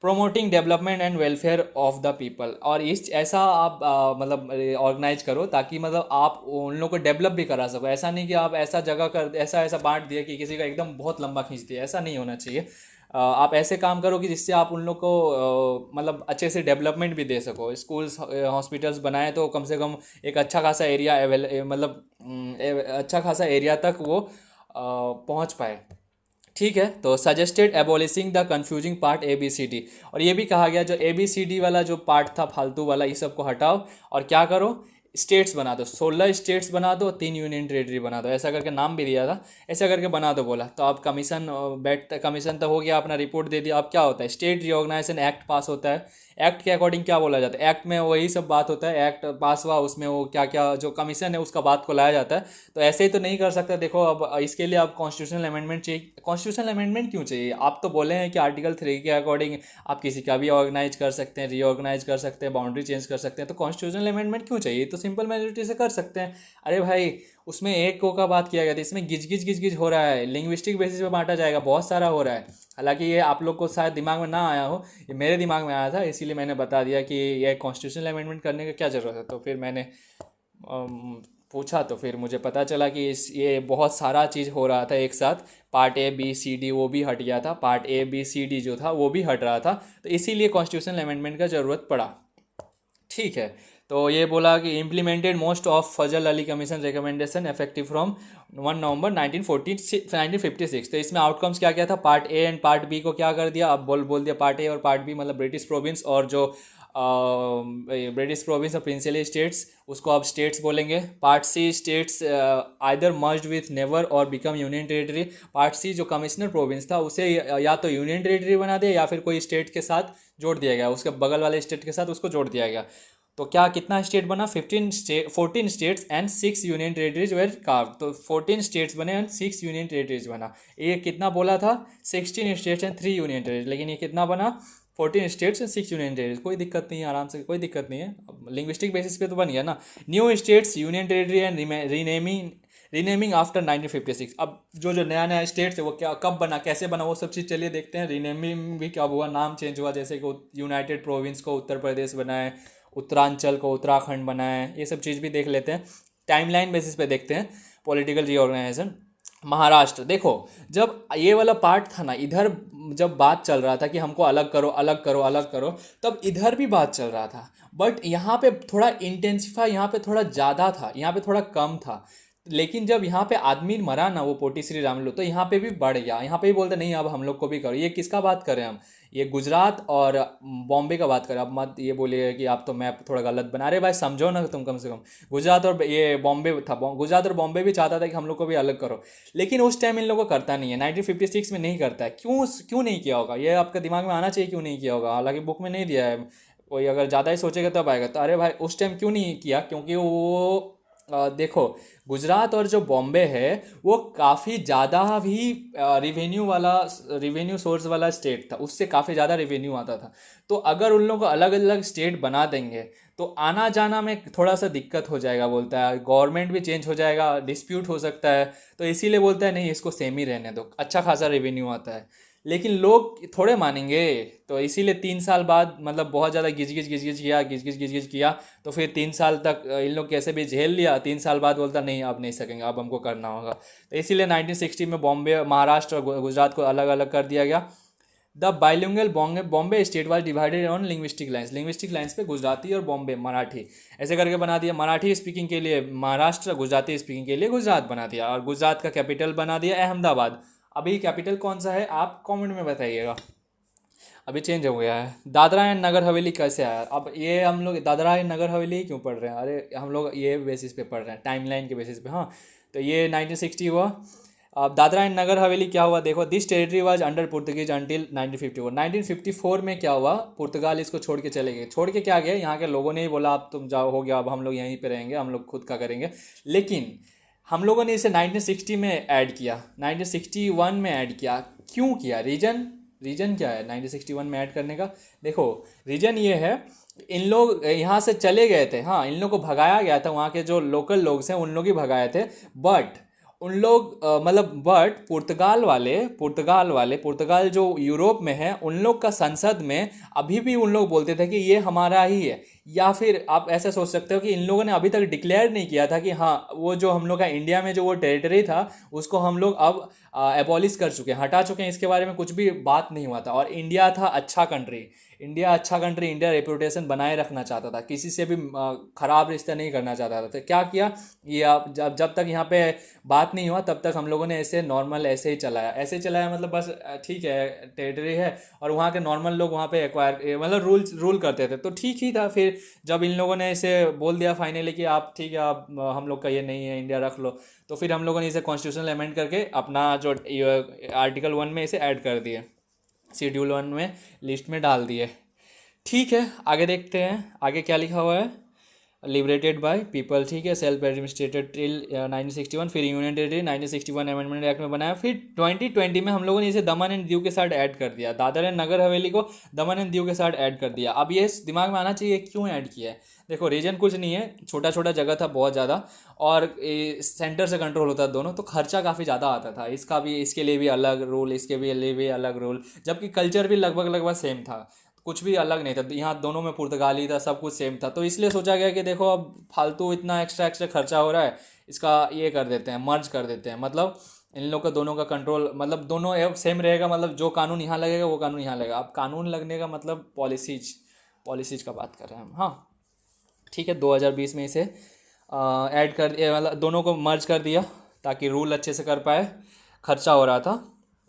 Promoting development and welfare of the people, और इस ऐसा आप मतलब ऑर्गेनाइज करो ताकि मतलब आप उन लोगों को डेवलप भी करा सको। ऐसा नहीं कि आप ऐसा जगह कर ऐसा ऐसा बांट दिया कि किसी का एकदम बहुत लंबा खींच दिया, ऐसा नहीं होना चाहिए। आप ऐसे काम करो कि जिससे आप उन लोग को मतलब अच्छे से डेवलपमेंट भी दे सको। स्कूल्स हॉस्पिटल्स बनाए तो कम से कम एक अच्छा खासा एरिया मतलब अच्छा खासा एरिया तक वो पहुंच पाए। ठीक है, तो suggested abolishing the confusing part A B C D, और ये भी कहा गया जो ए बी सी डी वाला जो पार्ट था फालतू वाला, ये सब को हटाओ और क्या करो, स्टेट्स बना दो, 16 स्टेट्स बना दो, 3 यूनियन टेरेटरी बना दो, ऐसा करके नाम भी दिया था, ऐसा करके बना दो बोला। तो अब कमीशन कमीशन तो हो गया, अपना रिपोर्ट दे दिया। अब क्या होता है, स्टेट रिऑर्गेनाइजेशन एक्ट पास होता है। एक्ट के अकॉर्डिंग क्या बोला जाता है, एक्ट में वही सब बात होता है, एक्ट पास हुआ उसमें वो क्या क्या जो कमीशन है उसका बात को लाया जाता है। तो ऐसे ही तो नहीं कर सकते, देखो अब इसके लिए आप कॉन्स्टिट्यूशनल अमेंडमेंट चाहिए। कॉन्स्टिट्यूशनल अमेंडमेंट क्यों चाहिए, आप तो बोले हैं कि आर्टिकल 3 के अकॉर्डिंग आप किसी का भी ऑर्गेनाइज कर सकते हैं, रीऑर्गेनाइज कर सकते हैं, बाउंड्री चेंज कर सकते हैं, तो कॉन्स्टिट्यूशनल अमेंडमेंट क्यों चाहिए, तो सिंपल मेजोरिटी से कर सकते हैं। अरे भाई उसमें एक को का बात किया गया था, इसमें गिज गिज गिज गिज हो रहा है, लिंग्विस्टिक बेसिस पे बांटा जाएगा, बहुत सारा हो रहा है। हालांकि ये आप लोग को शायद दिमाग में ना आया हो, ये मेरे दिमाग में आया था, इसीलिए मैंने बता दिया कि ये कॉन्स्टिट्यूशनल अमेंडमेंट करने का क्या ज़रूरत है। तो फिर मैंने पूछा तो फिर मुझे पता चला कि ये बहुत सारा चीज़ हो रहा था एक साथ, part A B C D वो भी हट गया था, part A B C D जो था वो भी हट रहा था, तो इसीलिए कॉन्स्टिट्यूशनल अमेंडमेंट का ज़रूरत पड़ा। ठीक है, तो ये बोला कि implemented most of Fazal Ali commission recommendation effective from 1 November 1956। तो इसमें आउटकम्स क्या क्या था, part A and part B को क्या कर दिया, अब बोल दिया पार्ट ए और पार्ट बी, मतलब ब्रिटिश प्रोविंस और जो ब्रिटिश प्रोविंस और प्रिंसिपल स्टेट्स, उसको अब स्टेट्स बोलेंगे। Part C states either merged with neighbour और become union territory. Part C जो कमिश्नर प्रोविंस था उसे या तो यूनियन टेरिटरी बना दिया या फिर कोई स्टेट के साथ जोड़ दिया गया, उसके बगल वाले स्टेट के साथ उसको जोड़ दिया गया। तो क्या कितना स्टेट बना, 14 states and 6 union territories were carved. तो 14 स्टेट्स बने एंड 6 यूनियन टेरिटरीज बना। ये कितना बोला था, 16 स्टेट्स एंड 3 यूनियन टेरिटरीज, लेकिन ये कितना बना, 14 स्टेट्स एंड 6 यूनियन टेरिटरीज। कोई दिक्कत नहीं है, आराम से, कोई दिक्कत नहीं है, लिंग्विस्टिक बेसिस पे तो बन गया ना। New states union territory and renaming after 1956। अब जो जो नया नया स्टेट्स है वो क्या कब बना, कैसे बना, वो सब चीज़ चलिए देखते हैं। रीनेमिंग भी क्या हुआ, नाम चेंज हुआ, जैसे कि यूनाइटेड प्रोविंस को उत्तर प्रदेश बनाए, उत्तरांचल को उत्तराखंड बनाए, ये सब चीज़ भी देख लेते हैं। टाइमलाइन बेसिस पे देखते हैं पॉलिटिकल रीऑर्गेनाइजेशन। महाराष्ट्र देखो, जब ये वाला पार्ट था ना इधर, जब बात चल रहा था कि हमको अलग करो अलग करो अलग करो, तब इधर भी बात चल रहा था। बट यहाँ पे थोड़ा इंटेंसिफाई, यहाँ पे थोड़ा ज़्यादा था, यहाँ पे थोड़ा कम था। लेकिन जब यहाँ पे आदमी मरा ना वो पोटी श्री रामुलु, तो यहाँ पे भी बढ़ गया, यहाँ पे भी बोलते नहीं अब हम लोग को भी करो। ये किसका बात कर रहे हैं हम? ये गुजरात और बॉम्बे का बात करें। अब मत ये बोलिए कि आप तो मैप थोड़ा गलत बना रहे भाई, समझो ना तुम कम से कम। गुजरात और ये बॉम्बे था, गुजरात और बॉम्बे भी चाहता था कि हम लोग को भी अलग करो, लेकिन उस टाइम इन लोगों को करता नहीं है, 1956 में नहीं करता है। क्यों क्यों नहीं किया होगा, ये आपका दिमाग में आना चाहिए क्यों नहीं किया होगा। हालांकि बुक में नहीं दिया है, कोई अगर ज़्यादा ही सोचेगा तब आएगा। तो अरे भाई उस टाइम क्यों नहीं किया, क्योंकि वो देखो, गुजरात और जो बॉम्बे है वो काफ़ी ज़्यादा भी रिवेन्यू वाला, रिवेन्यू सोर्स वाला स्टेट था, उससे काफ़ी ज़्यादा रिवेन्यू आता था। तो अगर उन लोगों को अलग अलग स्टेट बना देंगे तो आना जाना में थोड़ा सा दिक्कत हो जाएगा, बोलता है गवर्नमेंट भी चेंज हो जाएगा, डिस्प्यूट हो सकता है। तो इसीलिए बोलता है नहीं इसको सेम ही रहने दो, अच्छा खासा रेवेन्यू आता है। लेकिन लोग थोड़े मानेंगे। तो इसीलिए 3 साल बाद मतलब बहुत ज़्यादा गिज गिज गिज गिज किया, गिज गिज गिज गिज किया। तो फिर 3 साल तक इन लोग कैसे भी झेल लिया। 3 साल बाद बोलता नहीं अब नहीं सकेंगे, अब हमको करना होगा। तो इसीलिए 1960 में बॉम्बे, महाराष्ट्र और गुजरात को अलग अलग कर दिया गया। The bilingual Bombay Bombay state was divided on linguistic lines, linguistic lines पे गुजराती और बॉम्बे मराठी ऐसे करके बना दिया। मराठी स्पीकिंग के लिए महाराष्ट्र, गुजराती स्पीकिंग के लिए गुजरात बना दिया, और गुजरात का कैपिटल बना दिया अहमदाबाद। अभी कैपिटल कौन सा है आप कमेंट में बताइएगा। अभी चेंज हो गया है। दादरा एंड नगर हवेली कैसे आया? अब ये हम लोग दादरा एंड नगर हवेली ही क्यों पढ़ रहे हैं? अरे हम लोग ये बेसिस पे पढ़ रहे हैं, टाइमलाइन के बेसिस पे। हाँ, तो ये 1960 हुआ। अब दादरा एंड नगर हवेली क्या हुआ देखो, this territory was under Portuguese until 1954। 1954 में क्या हुआ, पुर्तगाल इसको छोड़ के चले गए। छोड़ के क्या गए, यहाँ के लोगों ने ही बोला अब तुम जाओ, हो गया, अब हम लोग यहीं पे रहेंगे, हम लोग खुद का करेंगे। लेकिन हम लोगों ने इसे 1960 में ऐड किया, 1961 में ऐड किया। क्यों किया? रीजन, रीजन क्या है 1961 में ऐड करने का? देखो, रीजन ये है, इन लोग यहाँ से चले गए थे। हाँ, इन लोग को भगाया गया था, वहाँ के जो लोकल लोग हैं उन लोग ही भगाए थे। बट उन लोग मतलब बट पुर्तगाल जो यूरोप में है, उन लोग का संसद में अभी भी उन लोग बोलते थे कि ये हमारा ही है। या फिर आप ऐसा सोच सकते हो कि इन लोगों ने अभी तक डिक्लेयर नहीं किया था कि हाँ वो जो हम लोग का इंडिया में जो वो टेरिटरी था उसको हम लोग अब एबॉलिश कर चुके हैं, हटा चुके हैं। इसके बारे में कुछ भी बात नहीं हुआ था। और इंडिया था अच्छा कंट्री, इंडिया अच्छा कंट्री, इंडिया रेपुटेशन बनाए रखना चाहता था, किसी से भी खराब रिश्ता नहीं करना चाहता था। तो क्या किया, ये आप जब जब तक यहाँ पे बात नहीं हुआ तब तक हम लोगों ने ऐसे नॉर्मल ऐसे ही चलाया, ऐसे ही चलाया। मतलब बस ठीक है टेरिटरी है और वहाँ के नॉर्मल लोग वहाँ पे एक्वायर मतलब रूल करते थे, तो ठीक ही था। फिर जब इन लोगों ने इसे बोल दिया फाइनली कि आप ठीक है, आप हम लोग का ये नहीं है, इंडिया रख लो, तो फिर हम लोगों ने इसे कॉन्स्टिट्यूशनल अमेंड करके अपना जो आर्टिकल 1 में इसे ऐड कर दिए, शेड्यूल 1 में लिस्ट में डाल दिए। ठीक है, आगे देखते हैं आगे क्या लिखा हुआ है। लिबरेटेड बाय पीपल, ठीक है, सेल्फ एडमिनिस्ट्रेटेड टिल 1961। फिर यूनियन टेरिटरी 1961 अमेंडमेंट एक्ट में बनाया। फिर 2020 में हम लोगों ने इसे दमन एंड दीव के साथ ऐड कर दिया, दादर एंड नगर हवेली को दमन एंड दीव के साथ ऐड कर दिया। अब ये दिमाग में आना चाहिए क्यों ऐड किया है। देखो, रीजन कुछ नहीं है, छोटा छोटा जगह था बहुत ज़्यादा, और सेंटर से कंट्रोल होता था दोनों, तो खर्चा काफ़ी ज़्यादा आता था। इसका भी, इसके लिए भी अलग रूल, इसके लिए भी अलग रूल, जबकि कल्चर भी लगभग लगभग सेम था, कुछ भी अलग नहीं था। यहाँ दोनों में पुर्तगाली था, सब कुछ सेम था। तो इसलिए सोचा गया कि देखो अब फालतू इतना एक्स्ट्रा एक्स्ट्रा खर्चा हो रहा है, इसका ये कर देते हैं, मर्ज कर देते हैं। मतलब इन लोग का दोनों का कंट्रोल, मतलब दोनों सेम रहेगा, मतलब जो कानून यहाँ लगेगा वो कानून यहाँ लगेगा। अब कानून लगने का मतलब पॉलिसीज, पॉलिसीज का बात कर रहे हैं हम। हाँ, ठीक है, 2020 में इसे ऐड कर दिया, मतलब दोनों को मर्ज कर दिया ताकि रूल अच्छे से कर पाए, खर्चा हो रहा था।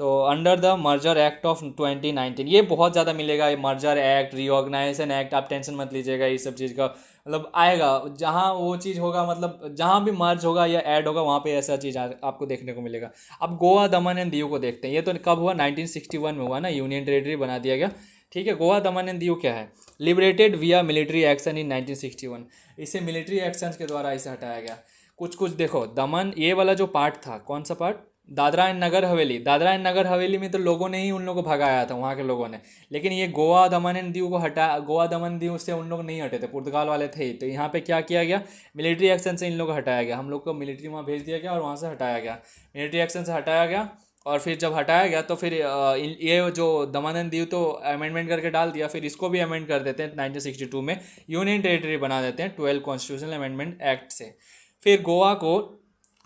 तो under the merger act of 2019, ये बहुत ज़्यादा मिलेगा, ये मर्जर एक्ट, रीऑर्गेनाइजेशन एक्ट, आप टेंशन मत लीजिएगा इस सब चीज़ का। मतलब आएगा जहाँ वो चीज़ होगा, मतलब जहाँ भी मर्ज होगा या ऐड होगा वहाँ पे ऐसा चीज़ आपको देखने को मिलेगा। अब गोवा, दमन एंड दीव को देखते हैं। ये तो कब हुआ, 1961 में हुआ ना, यूनियन टेरिटरी बना दिया गया। ठीक है, गोवा, दमन एंड दीव क्या है, लिबरेटेड विया मिलिट्री एक्शन इन 1961, इसे मिलिट्री एक्शंस के द्वारा इसे हटाया गया। कुछ कुछ देखो, दमन ये वाला जो पार्ट था, कौन सा part, Dadra and Nagar Haveli, Dadra and Nagar हवेली में तो लोगों ने ही उन लोगों को भगाया था, वहाँ के लोगों ने। लेकिन ये गोवा, दमन एंड दीव को हटा, गोवा, दमन, दीव से उन लोग नहीं हटे थे, पुर्तगाल वाले थे ही। तो यहाँ पे क्या किया गया, मिलिट्री एक्शन से इन लोग को हटाया गया, हम लोग को मिलिट्री वहाँ भेज दिया गया और वहाँ से हटाया गया, मिलिट्री एक्शन से हटाया गया। और फिर जब हटाया गया तो फिर ये जो दमन एंड दीव तो अमेंडमेंट करके डाल दिया, फिर इसको भी अमेंड कर देते हैं 1962 में, यूनियन टेरिटरी बना देते हैं 12 कॉन्स्टिट्यूशनल अमेंडमेंट एक्ट से। फिर गोवा को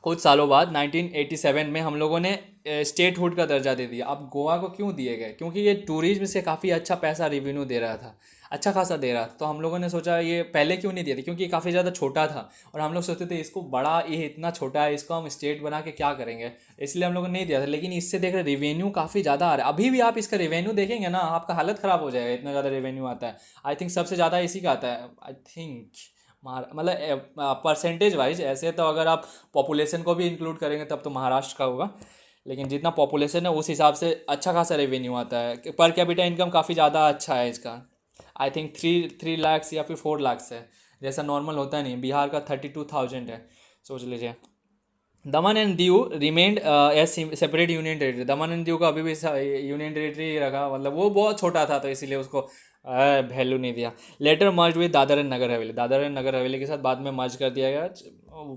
कुछ सालों बाद 1987 में हम लोगों ने स्टेटहुड का दर्जा दे दिया। अब गोवा को क्यों दिए गए? क्योंकि ये टूरिज्म से काफ़ी अच्छा पैसा रेवेन्यू दे रहा था, अच्छा खासा दे रहा था। तो हम लोगों ने सोचा ये पहले क्यों नहीं दिया था, क्योंकि ये काफ़ी ज़्यादा छोटा था और हम लोग सोचते थे इसको बड़ा, ये इतना छोटा है, इसको हम स्टेट बना के क्या करेंगे, इसलिए हम लोगों ने नहीं दिया था। लेकिन इससे देख रहे रेवेन्यू काफ़ी ज़्यादा आ रहा है। अभी भी आप इसका रेवेन्यू देखेंगे ना, आपका हालत ख़राब हो जाएगा, इतना ज़्यादा रेवेन्यू आता है। आई थिंक सबसे ज़्यादा इसी का आता है, आई थिंक मतलब परसेंटेज वाइज। ऐसे तो अगर आप पॉपुलेशन को भी इंक्लूड करेंगे तब तो महाराष्ट्र का होगा, लेकिन जितना पॉपुलेशन है उस हिसाब से अच्छा खासा रेवेन्यू आता है। पर कैपिटा इनकम काफ़ी ज़्यादा अच्छा है इसका। आई थिंक 3 लाख या फिर 4 लाख है, जैसा नॉर्मल होता है नहीं। बिहार का 32,000 है, सोच लीजिए। Daman and Diu remained as separate union territory. Daman and Diu का अभी भी यूनियन टेरिटरी ही रखा, मतलब वो बहुत छोटा था तो इसीलिए उसको वैल्यू नहीं दिया। Later merge with Dadra and Nagar Haveli. Dadra and Nagar हवेली के साथ बाद में मर्ज कर दिया गया,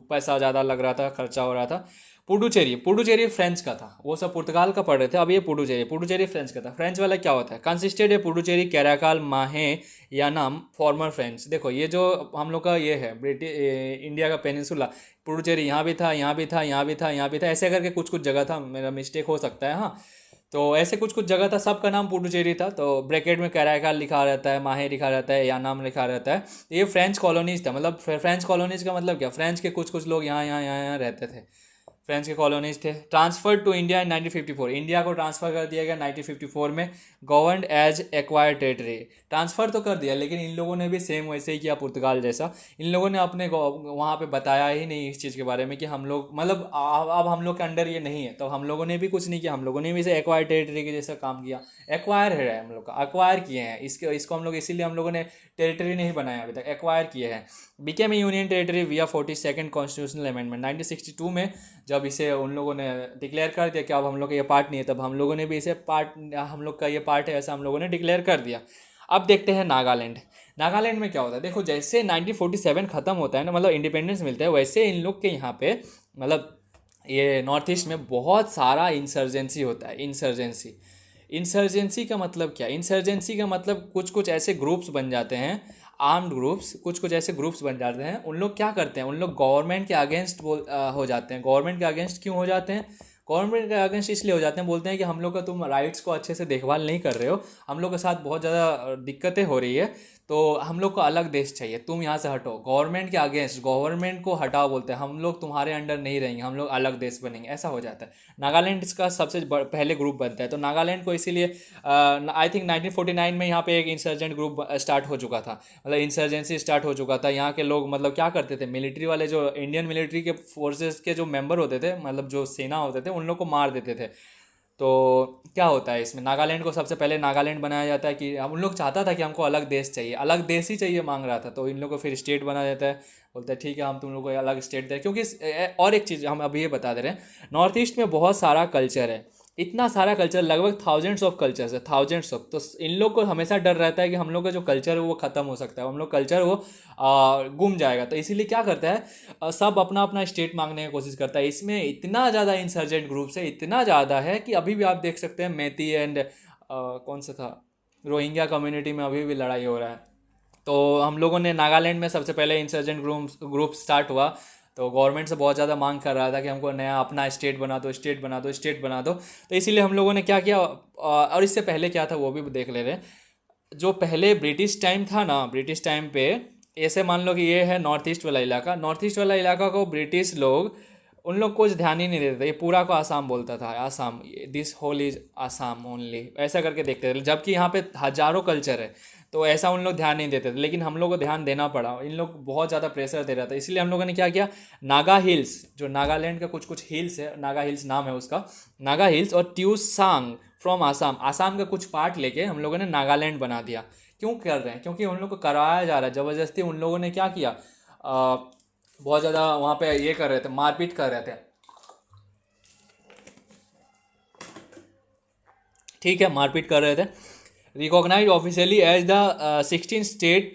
पैसा ज़्यादा लग रहा था, खर्चा हो रहा था। पुडुचेरी, पुडुचेरी फ्रेंच का था, वो सब पुर्तगाल का पढ़ रहे थे। अब ये पुडुचेरी, पुडुचेरी फ्रेंच का था। फ्रेंच वाला क्या होता है? कंसिस्टेड है पुडुचेरी, कैराकाल, माहे या नाम फॉर्मर फ्रेंच। देखो ये जो हम लोग का ये है ब्रिटिश इंडिया का पेनिनसुला, पुडुचेरी यहाँ भी था, यहाँ भी था, यहाँ भी था, यहाँ भी था, ऐसे करके कुछ कुछ जगह था, मेरा मिस्टेक हो सकता है हाँ। तो ऐसे कुछ कुछ जगह था, सबका नाम पुडुचेरी था। तो ब्रैकेट में कैराकाल लिखा रहता है, माहे लिखा रहता है, या नाम लिखा रहता है। ये फ्रेंच कॉलोनीज था। मतलब फ्रेंच कॉलोनीज का मतलब क्या? फ्रेंच के कुछ कुछ लोग यहाँ यहाँ यहाँ यहाँ रहते थे, फ्रेंच के कॉलोनीज थे। Transfer to India in 1954, India को ट्रांसफर कर दिया गया 1954 में। Governed as acquired territory, transfer तो कर दिया लेकिन इन लोगों ने भी सेम वैसे ही किया पुर्तगाल जैसा। इन लोगों ने अपने वहाँ पे बताया ही नहीं इस चीज़ के बारे में कि हम लोग मतलब अब हम लोग के अंडर ये नहीं है, तो हम लोगों ने भी कुछ नहीं किया, हम लोगों ने भी इसे एक्वायर्ड टेरिटरी के जैसा काम किया। एक्वायर है हम लोग का, एक्वायर किए हैं इसको हम लोग, इसीलिए हम लोगों ने टेरिटरी नहीं बनाया अभी तक, एक्वायर किए हैं। बिकेम ए यूनियन टेरिटरी विया 42nd कॉन्स्टिट्यूशनल अमेंडमेंट 1962 में। जब इसे उन लोगों ने डिक्लेयर कर दिया कि अब हम लोग का ये पार्ट नहीं है, तब हम लोगों ने भी इसे पार्ट, हम लोग का ये पार्ट है ऐसा हम लोगों ने डिक्लेयर कर दिया। अब देखते हैं नागालैंड। नागालैंड में क्या होता है? देखो जैसे 1947 ख़त्म होता है ना, मतलब इंडिपेंडेंस मिलता है, वैसे इन लोग के यहाँ पे मतलब ये नॉर्थ ईस्ट में बहुत सारा इंसर्जेंसी होता है। इंसर्जेंसी, इंसर्जेंसी का मतलब क्या? इंसर्जेंसी का मतलब कुछ कुछ ऐसे ग्रुप्स बन जाते हैं, आर्म्ड ग्रुप्स, कुछ कुछ ऐसे ग्रुप्स बन जाते हैं। उन लोग क्या करते हैं? उन लोग गवर्नमेंट के अगेंस्ट हो जाते हैं। गवर्नमेंट के अगेंस्ट क्यों हो जाते हैं? गवर्नमेंट के अगेंस्ट इसलिए हो जाते हैं, बोलते हैं कि हम लोग का तुम राइट्स को अच्छे से देखभाल नहीं कर रहे हो, हम लोग के साथ बहुत ज़्यादा दिक्कतें हो रही है, तो हम लोग को अलग देश चाहिए, तुम यहाँ से हटो। गवर्नमेंट के अगेंस्ट, गवर्नमेंट को हटाओ, बोलते हैं हम लोग तुम्हारे अंडर नहीं रहेंगे, हम लोग अलग देश बनेंगे, ऐसा हो जाता है। नागालैंड इसका सबसे पहले ग्रुप बनता है। तो नागालैंड को इसीलिए आई थिंक 1949 में यहाँ पे एक इंसर्जेंट ग्रुप स्टार्ट हो चुका था, मतलब इंसर्जेंसी स्टार्ट हो चुका था। यहाँ के लोग मतलब क्या करते थे, मिलिट्री वाले जो इंडियन मिलिट्री के फोर्सेस के जो मेंबर होते थे, मतलब जो सेना होते थे, उन लोग को मार देते थे। तो क्या होता है इसमें, नागालैंड को सबसे पहले नागालैंड बनाया जाता है कि हम उन लोग चाहता था कि हमको अलग देश चाहिए, अलग देश ही चाहिए मांग रहा था, तो इन लोग को फिर स्टेट बना देता है। बोलता है ठीक है हम तुम लोग को अलग स्टेट दें, क्योंकि और एक चीज़ हम अभी ये बता दे रहे हैं, नॉर्थ ईस्ट में बहुत सारा कल्चर है, इतना सारा कल्चर, लगभग थाउजेंड्स ऑफ कल्चर्स है, थाउजेंड्स ऑफ। तो इन लोग को हमेशा डर रहता है कि हम लोग का जो कल्चर है वो ख़त्म हो सकता है, हम लोग कल्चर वो गुम जाएगा। तो इसीलिए क्या करता है, सब अपना अपना स्टेट मांगने की कोशिश करता है। इसमें इतना ज़्यादा इंसर्जेंट ग्रुप्स है, इतना ज़्यादा है कि अभी भी आप देख सकते हैं मैती एंड कौन सा था, रोहिंग्या कम्युनिटी में अभी भी लड़ाई हो रहा है। तो हम लोगों ने नागालैंड में सबसे पहले इंसर्जेंट ग्रुप स्टार्ट हुआ, तो गवर्नमेंट से बहुत ज़्यादा मांग कर रहा था कि हमको नया अपना स्टेट बना दो, स्टेट बना दो, स्टेट बना दो। तो इसीलिए हम लोगों ने क्या किया, और इससे पहले क्या था वो भी देख ले रहे हैं। जो पहले ब्रिटिश टाइम था ना, ब्रिटिश टाइम पे ऐसे मान लो कि ये है नॉर्थ ईस्ट वाला इलाका, नॉर्थ ईस्ट वाला इलाका को ब्रिटिश लोग, उन लोग कुछ ध्यान ही नहीं देते थे, ये पूरा को आसाम बोलता था, Assam, this whole is Assam only, ऐसा करके देखते थे। जबकि यहाँ पे हजारों कल्चर है, तो ऐसा उन लोग ध्यान नहीं देते थे, लेकिन हम लोग को ध्यान देना पड़ा, इन लोग बहुत ज़्यादा प्रेशर दे रहा था। इसलिए हम लोगों ने क्या किया, नागा हिल्स, जो नागालैंड का कुछ कुछ हिल्स है, नागा हिल्स नाम है उसका, नागा हिल्स और ट्यूसांग फ्रॉम आसाम, आसाम का कुछ पार्ट लेके हम लोगों ने नागालैंड बना दिया। क्यों कर रहे हैं? क्योंकि उन लोग को करवाया जा रहा है ज़बरदस्ती। उन लोगों ने क्या किया, बहुत ज़्यादा वहाँ पे ये कर रहे थे, मारपीट कर रहे थे, ठीक है, मारपीट कर रहे थे। Recognise officially as the 16 state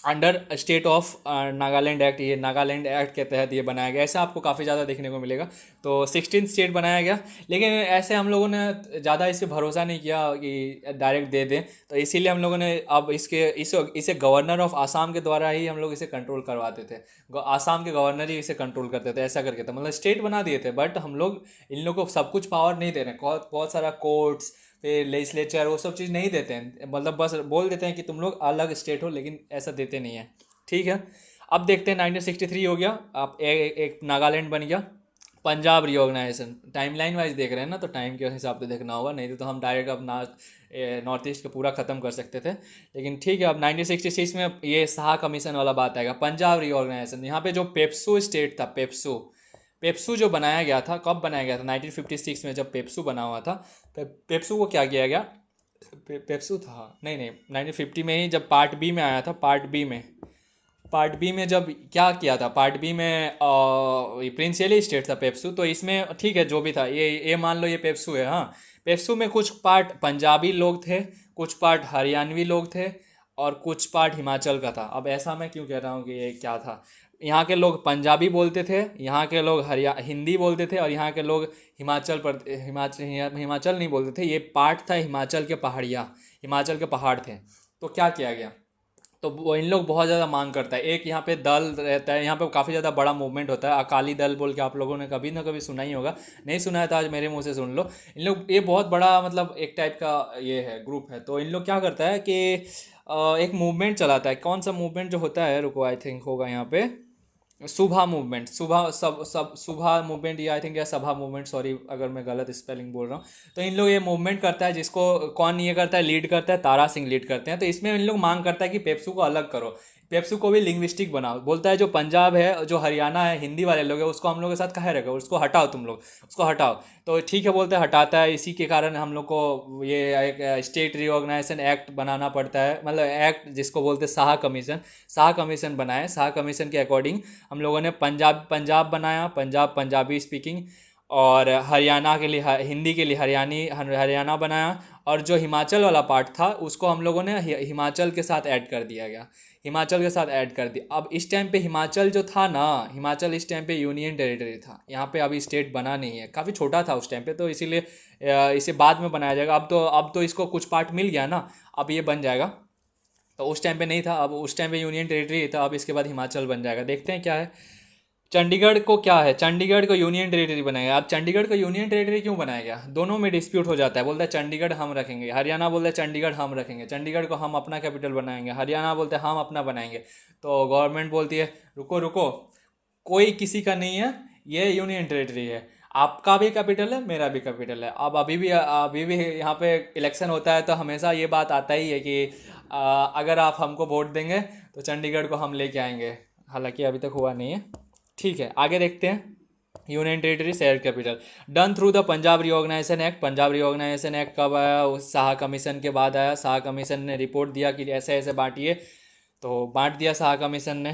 under state of Nagaland act, ये नागालैंड एक्ट के तहत ये बनाया गया। ऐसा आपको काफ़ी ज़्यादा देखने को मिलेगा। तो 16 स्टेट बनाया गया, लेकिन ऐसे हम लोगों ने ज़्यादा इस पे भरोसा नहीं किया कि डायरेक्ट दे दें, तो इसीलिए हम लोगों ने अब इसे गवर्नर ऑफ आसाम के द्वारा ही हम लोग इसे कंट्रोल करवाते थे। आसाम के गवर्नर ही इसे कंट्रोल करते थे, ऐसा करके था, मतलब स्टेट बना दिए थे, बट हम लोग इन लोगों को सब कुछ पावर नहीं दे रहे हैं। बहुत बहुत सारा कोर्ट्स, फिर लेजिस्लेचर, वो सब चीज़ नहीं देते हैं, मतलब बस बोल देते हैं कि तुम लोग अलग स्टेट हो, लेकिन ऐसा देते नहीं है। ठीक है, अब देखते हैं 1963 हो गया, आप एक नागालैंड बन गया। पंजाब रिओर्गनाइजेशन, टाइमलाइन वाइज देख रहे हैं ना, तो टाइम के हिसाब से देखना होगा, नहीं तो हम डायरेक्ट अब नॉर्थ ईस्ट का पूरा ख़त्म कर सकते थे। लेकिन ठीक है, अब 1966 में ये शाह कमीशन वाला बात आएगा। पंजाब रिओर्गनाइजेशन, यहाँ पे जो पेप्सू स्टेट था, पेप्सू पेप्सू जो बनाया गया था, कब बनाया गया था? 1956 में जब पेप्सू बना हुआ था। पेप्सू को क्या किया गया? पेप्सू था, नहीं नहीं, 1950 में ही जब पार्ट बी में आया था, पार्ट बी में जब क्या किया था, पार्ट बी में प्रिंसियली स्टेट था पेप्सू, तो इसमें ठीक है जो भी था, ये मान लो ये पेप्सू है। हाँ, पेप्सू में कुछ पार्ट पंजाबी लोग थे, कुछ पार्ट हरियाणवी लोग थे, और कुछ पार्ट हिमाचल का था। अब ऐसा मैं क्यों कह रहा हूँ कि ये क्या था? यहाँ के लोग पंजाबी बोलते थे, यहाँ के लोग हिंदी बोलते थे, और यहाँ के लोग हिमाचल नहीं बोलते थे। ये पार्ट था हिमाचल के पहाड़िया, हिमाचल के पहाड़ थे। तो क्या किया गया? तो वो इन लोग बहुत ज़्यादा मांग करता है, एक यहाँ पे दल रहता है, यहाँ पे काफ़ी ज़्यादा बड़ा मूवमेंट होता है, अकाली दल बोल के, आप लोगों ने कभी ना कभी सुना ही होगा। नहीं सुना है तो आज मेरे मुंह से सुन लो। इन लोग, ये बहुत बड़ा मतलब एक टाइप का ये है, ग्रुप है। तो इन लोग क्या करता है कि एक मूवमेंट चलाता है। कौन सा मूवमेंट जो होता है, रुको, आई थिंक होगा यहाँ पे सुबह मूवमेंट, सुबह सब सब सुबह मूवमेंट, या आई थिंक या सभा मूवमेंट, सॉरी अगर मैं गलत स्पेलिंग बोल रहा हूँ। तो इन लोग ये मूवमेंट करता है, जिसको कौन ये करता है, लीड करता है, तारा सिंह लीड करते हैं। तो इसमें इन लोग मांग करता है कि पेप्सू को अलग करो, पेप्सू को भी लिंग्विस्टिक बनाओ। बोलता है जो पंजाब है, जो हरियाणा है, हिंदी वाले लोग हैं, उसको हम लोग के साथ काहे रखो, उसको हटाओ, तुम लोग उसको हटाओ। तो ठीक है बोलते हैं, हटाता है। इसी के कारण हम लोग को ये एक स्टेट रिओर्गनाइजेशन एक्ट बनाना पड़ता है, मतलब एक्ट जिसको बोलते हैं शाह कमीशन। शाह कमीशन बनाए, शाह कमीशन के अकॉर्डिंग हम लोगों ने पंजाब बनाया, पंजाबी स्पीकिंग, और हरियाणा के लिए हिंदी के लिए हरियाणा बनाया। और जो हिमाचल वाला पार्ट था, उसको हम लोगों ने हिमाचल के साथ ऐड कर दिया गया, हिमाचल के साथ ऐड कर दिया। अब इस टाइम पे हिमाचल जो था ना, हिमाचल इस टाइम पे यूनियन टेरिटरी था, यहाँ पे अभी स्टेट बना नहीं है, काफ़ी छोटा था उस टाइम पे, तो इसीलिए इसे बाद में बनाया जाएगा। अब तो इसको कुछ पार्ट मिल गया ना, अब ये बन जाएगा। तो उस टाइम पे नहीं था, अब उस टाइम पे यूनियन टेरिटरी था, अब इसके बाद हिमाचल बन जाएगा। देखते हैं क्या है। चंडीगढ़ को क्या है, चंडीगढ़ को यूनियन टेरिटरी बनाया। अब चंडीगढ़ को यूनियन टेरिटरी क्यों बनाया गया? दोनों में डिस्प्यूट हो जाता है। बोलता है चंडीगढ़ हम रखेंगे, हरियाणा बोलता है चंडीगढ़ हम रखेंगे, चंडीगढ़ को हम अपना कैपिटल बनाएंगे, हरियाणा बोलते हैं हम अपना बनाएंगे। तो गवर्नमेंट बोलती है रुको रुको, कोई किसी का नहीं है, ये यूनियन टेरिटरी है, आपका भी कैपिटल है, मेरा भी कैपिटल है। अब अभी भी यहाँ पे इलेक्शन होता है, तो हमेशा ये बात आता ही है कि अगर आप हमको वोट देंगे तो चंडीगढ़ को हम लेके आएंगे। हालांकि अभी तक हुआ नहीं है। ठीक है, आगे देखते हैं। Union territory share capital done through the Punjab reorganisation act. Punjab reorganisation act कब आया? उस शाह कमीशन के बाद आया। शाह कमीशन ने रिपोर्ट दिया कि ऐसे ऐसे बांटिए, तो बांट दिया शाह कमीशन ने